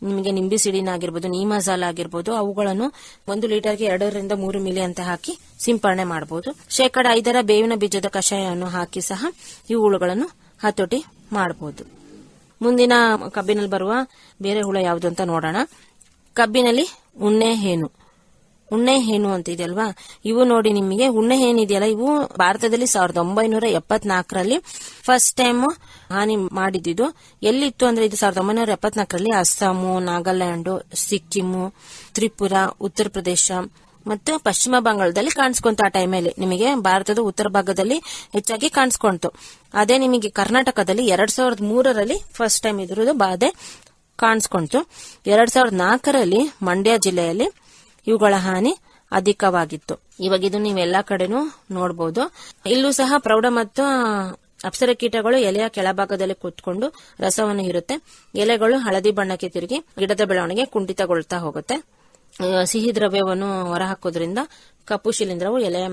ನಿಮಗೆ ನಿಂಬಿಸಿಡಿನ್ ಆಗಿರ್ಬೋದು, ನೀಮಜಾಲ್ ಆಗಿರ್ಬೋದು, ಅವುಗಳನ್ನು 1 ಲೀಟರ್ಗೆ 2ರಿಂದ 3 ಮಿಲಿ ಅಂತ ಹಾಕಿ ಸಿಂಪಡಣೆ ಮಾಡಬಹುದು. 5% ಬೇವಿನ ಬೀಜದ ಕಷಾಯವನ್ನು ಹಾಕಿ ಸಹ ಈ ಹುಳುಗಳನ್ನು ಹತೋಟಿ ಮಾಡಬಹುದು. ಮುಂದಿನ ಕಬ್ಬಿನಲ್ಲಿ ಬರುವ ಬೇರೆ ಹುಳ ಯಾವುದು ಅಂತ ನೋಡೋಣ. ಕಬ್ಬಿನಲ್ಲಿ ಉಣ್ಣೆ ಹೇನು ಅಂತ ಇದೆಯಲ್ವಾ, ಇವು ನೋಡಿ ನಿಮಗೆ ಉಣ್ಣೆ ಏನಿದೆಯಲ್ಲ, ಇವು ಭಾರತದಲ್ಲಿ 1974ರಲ್ಲಿ ಫಸ್ಟ್ ಟೈಮ್ ಹಾನಿ ಮಾಡಿದ್ದು. ಎಲ್ಲಿತ್ತು ಅಂದ್ರೆ ಇದು 1974ರಲ್ಲಿ ಅಸ್ಸಾಮು, ನಾಗಾಲ್ಯಾಂಡ್, ಸಿಕ್ಕಿಮು, ತ್ರಿಪುರ, ಉತ್ತರ ಪ್ರದೇಶ ಮತ್ತು ಪಶ್ಚಿಮ ಬಂಗಾಳದಲ್ಲಿ ಕಾಣಿಸ್ಕೊಂತ. ಆ ಟೈಮಲ್ಲಿ ನಿಮಗೆ ಭಾರತದ ಉತ್ತರ ಭಾಗದಲ್ಲಿ ಹೆಚ್ಚಾಗಿ ಕಾಣಿಸ್ಕೊಂತು. ಅದೇ ನಿಮಗೆ ಕರ್ನಾಟಕದಲ್ಲಿ 2003ರಲ್ಲಿ ಫಸ್ಟ್ ಟೈಮ್ ಇದ್ರದ್ದು ಬಾಧೆ ಕಾಣಿಸ್ಕೊಂತು. 2004ರಲ್ಲಿ ಮಂಡ್ಯ ಜಿಲ್ಲೆಯಲ್ಲಿ ಇವುಗಳ ಹಾನಿ ಅಧಿಕವಾಗಿತ್ತು. ಇವಾಗ ಇದು ನೀವೆಲ್ಲಾ ಕಡೆನೂ ನೋಡಬಹುದು. ಇಲ್ಲೂ ಸಹ ಪ್ರೌಢ ಮತ್ತು ಅಪ್ಸರ ಕೀಟಗಳು ಎಲೆಯ ಕೆಳಭಾಗದಲ್ಲಿ ಕೂತ್ಕೊಂಡು ರಸವನ್ನು ಹೀರುತ್ತೆ. ಎಲೆಗಳು ಹಳದಿ ಬಣ್ಣಕ್ಕೆ ತಿರುಗಿ ಗಿಡದ ಬೆಳವಣಿಗೆ ಕುಂಠಿತಗೊಳ್ತಾ ಹೋಗುತ್ತೆ. ಸಿಹಿ ದ್ರವ್ಯವನ್ನು ಹೊರಹಾಕೋದ್ರಿಂದ ಕಪ್ಪು ಶಿಲೀಂಧ್ರವು ಎಲೆಯ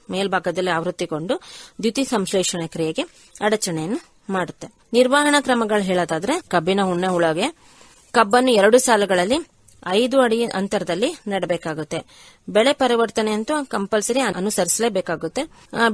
ಮೇಲ್ಭಾಗದಲ್ಲಿ ಆವೃತ್ತಿಗೊಂಡು ದ್ಯುತಿ ಸಂಶ್ಲೇಷಣೆ ಕ್ರಿಯೆಗೆ ಅಡಚಣೆಯನ್ನು ಮಾಡುತ್ತೆ. ನಿರ್ವಹಣಾ ಕ್ರಮಗಳು ಹೇಳೋದಾದ್ರೆ, ಕಬ್ಬಿನ ಹುಣ್ಣೆ ಹುಳಗೆ ಕಬ್ಬನ್ನು 2 ಸಾಲುಗಳಲ್ಲಿ 5 ಅಡಿ ಅಂತರದಲ್ಲಿ ನೆಡಬೇಕಾಗುತ್ತೆ. ಬೆಳೆ ಪರಿವರ್ತನೆ ಅಂತೂ ಕಂಪಲ್ಸರಿ ಅನುಸರಿಸಲೇಬೇಕಾಗುತ್ತೆ.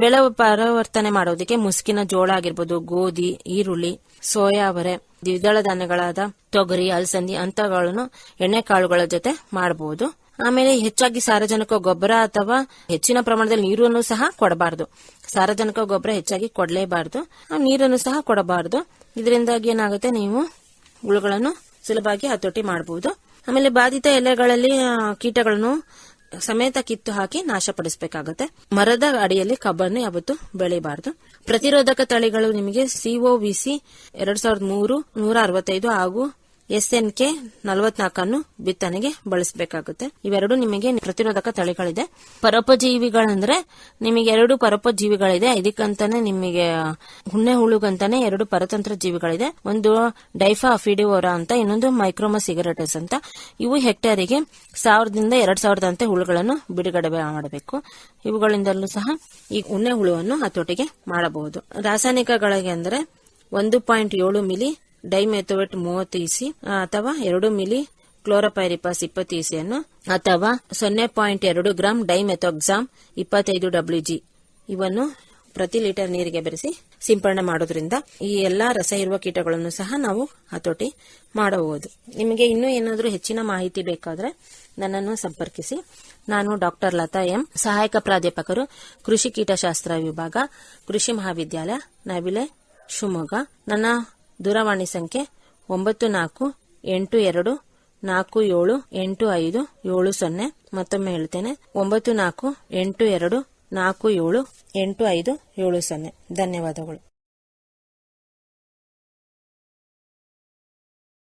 ಬೆಳೆ ಪರಿವರ್ತನೆ ಮಾಡೋದಕ್ಕೆ ಮುಸುಕಿನ ಜೋಳ ಆಗಿರ್ಬೋದು, ಗೋಧಿ, ಈರುಳ್ಳಿ, ಸೋಯಾ ಅವರೆ, ದ್ವಿದಳ ಧಾನ್ಯಗಳಾದ ತೊಗರಿ, ಅಲಸಂದಿ ಅಂತಗಳನ್ನು ಎಣ್ಣೆಕಾಳುಗಳ ಜೊತೆ ಮಾಡಬಹುದು. ಆಮೇಲೆ ಹೆಚ್ಚಾಗಿ ಸಾರಜನಕ ಗೊಬ್ಬರ ಅಥವಾ ಹೆಚ್ಚಿನ ಪ್ರಮಾಣದಲ್ಲಿ ನೀರನ್ನು ಸಹ ಕೊಡಬಾರದು. ಸಾರಜನಕ ಗೊಬ್ಬರ ಹೆಚ್ಚಾಗಿ ಕೊಡಲೇಬಾರದು, ನೀರನ್ನು ಸಹ ಕೊಡಬಾರದು. ಇದರಿಂದಾಗಿ ಏನಾಗುತ್ತೆ, ನೀವು ಹುಳುಗಳನ್ನು ಸುಲಭವಾಗಿ ಹತೋಟಿ ಮಾಡಬಹುದು. ಆಮೇಲೆ ಬಾಧಿತ ಎಲೆಗಳಲ್ಲಿ ಕೀಟಗಳನ್ನು ಸಮೇತ ಕಿತ್ತು ಹಾಕಿ ನಾಶಪಡಿಸಬೇಕಾಗುತ್ತೆ. ಮರದ ಅಡಿಯಲ್ಲಿ ಕಬ್ಬನ್ನು ಯಾವತ್ತು ಬೆಳೆಯಬಾರದು. ಪ್ರತಿರೋಧಕ ತಳಿಗಳು ನಿಮಗೆ COVC 2003 165 ಹಾಗೂ SNK 44 ಅನ್ನು ಬಿತ್ತನೆಗೆ ಬಳಸಬೇಕಾಗುತ್ತೆ. ಇವೆರಡು ನಿಮಗೆ ಪ್ರತಿರೋಧಕ ತಳಿಗಳಿದೆ. ಪರೋಪಜೀವಿಗಳಂದ್ರೆ ನಿಮಗೆ 2 ಪರೋಪಜೀವಿಗಳಿದೆ. ಇದಕ್ಕಂತಾನೆ ನಿಮಗೆ ಹುಣ್ಣೆ ಹುಳುಗಂತಾನೆ 2 ಪರತಂತ್ರ ಜೀವಿಗಳಿದೆ. ಒಂದು ಡೈಫಾ ಅಫಿಡಿವೋರಾ ಅಂತ, ಇನ್ನೊಂದು ಮೈಕ್ರೋಮಾ ಸಿಗರೆಟಸ್ ಅಂತ. ಇವು ಹೆಕ್ಟೇರಿಗೆ 1000 ದಿಂದ 2000 ಅಂತೆ ಹುಳುಗಳನ್ನು ಬಿಡುಗಡೆ ಮಾಡಬೇಕು. ಇವುಗಳಿಂದಲೂ ಸಹ ಈ ಹುಣ್ಣೆ ಹುಳುವನ್ನು ಹತೋಟಿಗೆ ಮಾಡಬಹುದು. ರಾಸಾಯನಿಕಗಳಿಗೆ ಅಂದ್ರೆ 1.7 ಮಿಲಿ ಡೈಮೆಥೋವೇಟ್ 30 EC ಅಥವಾ 2 ಮಿಲಿ ಕ್ಲೋರೋಪೈರಿಪಾಸ್ 20 EC ಅನ್ನು ಅಥವಾ 0.2 ಗ್ರಾಂ ಡೈಮೆಥೋಕ್ಸಾಮ್ 25 WG ಇವನ್ನು ಪ್ರತಿ ಲೀಟರ್ ನೀರಿಗೆ ಬೆರೆಸಿ ಸಿಂಪಡಣೆ ಮಾಡೋದ್ರಿಂದ ಈ ಎಲ್ಲಾ ರಸ ಇರುವ ಕೀಟಗಳನ್ನು ಸಹ ನಾವು ಹತೋಟಿ ಮಾಡಬಹುದು. ನಿಮಗೆ ಇನ್ನೂ ಏನಾದರೂ ಹೆಚ್ಚಿನ ಮಾಹಿತಿ ಬೇಕಾದ್ರೆ ನನ್ನನ್ನು ಸಂಪರ್ಕಿಸಿ. ನಾನು ಡಾಕ್ಟರ್ ಲತಾ ಎಂ, ಸಹಾಯಕ ಪ್ರಾಧ್ಯಾಪಕರು, ಕೃಷಿ ಕೀಟಶಾಸ್ತ್ರ ವಿಭಾಗ, ಕೃಷಿ ಮಹಾವಿದ್ಯಾಲಯ, ನವಿಲೆ, ಶಿವಮೊಗ್ಗ. ನನ್ನ ದೂರವಾಣಿ ಸಂಖ್ಯೆ 9482478570. ಮತ್ತೊಮ್ಮೆ ಹೇಳ್ತೇನೆ, 9482478570. ಧನ್ಯವಾದಗಳು.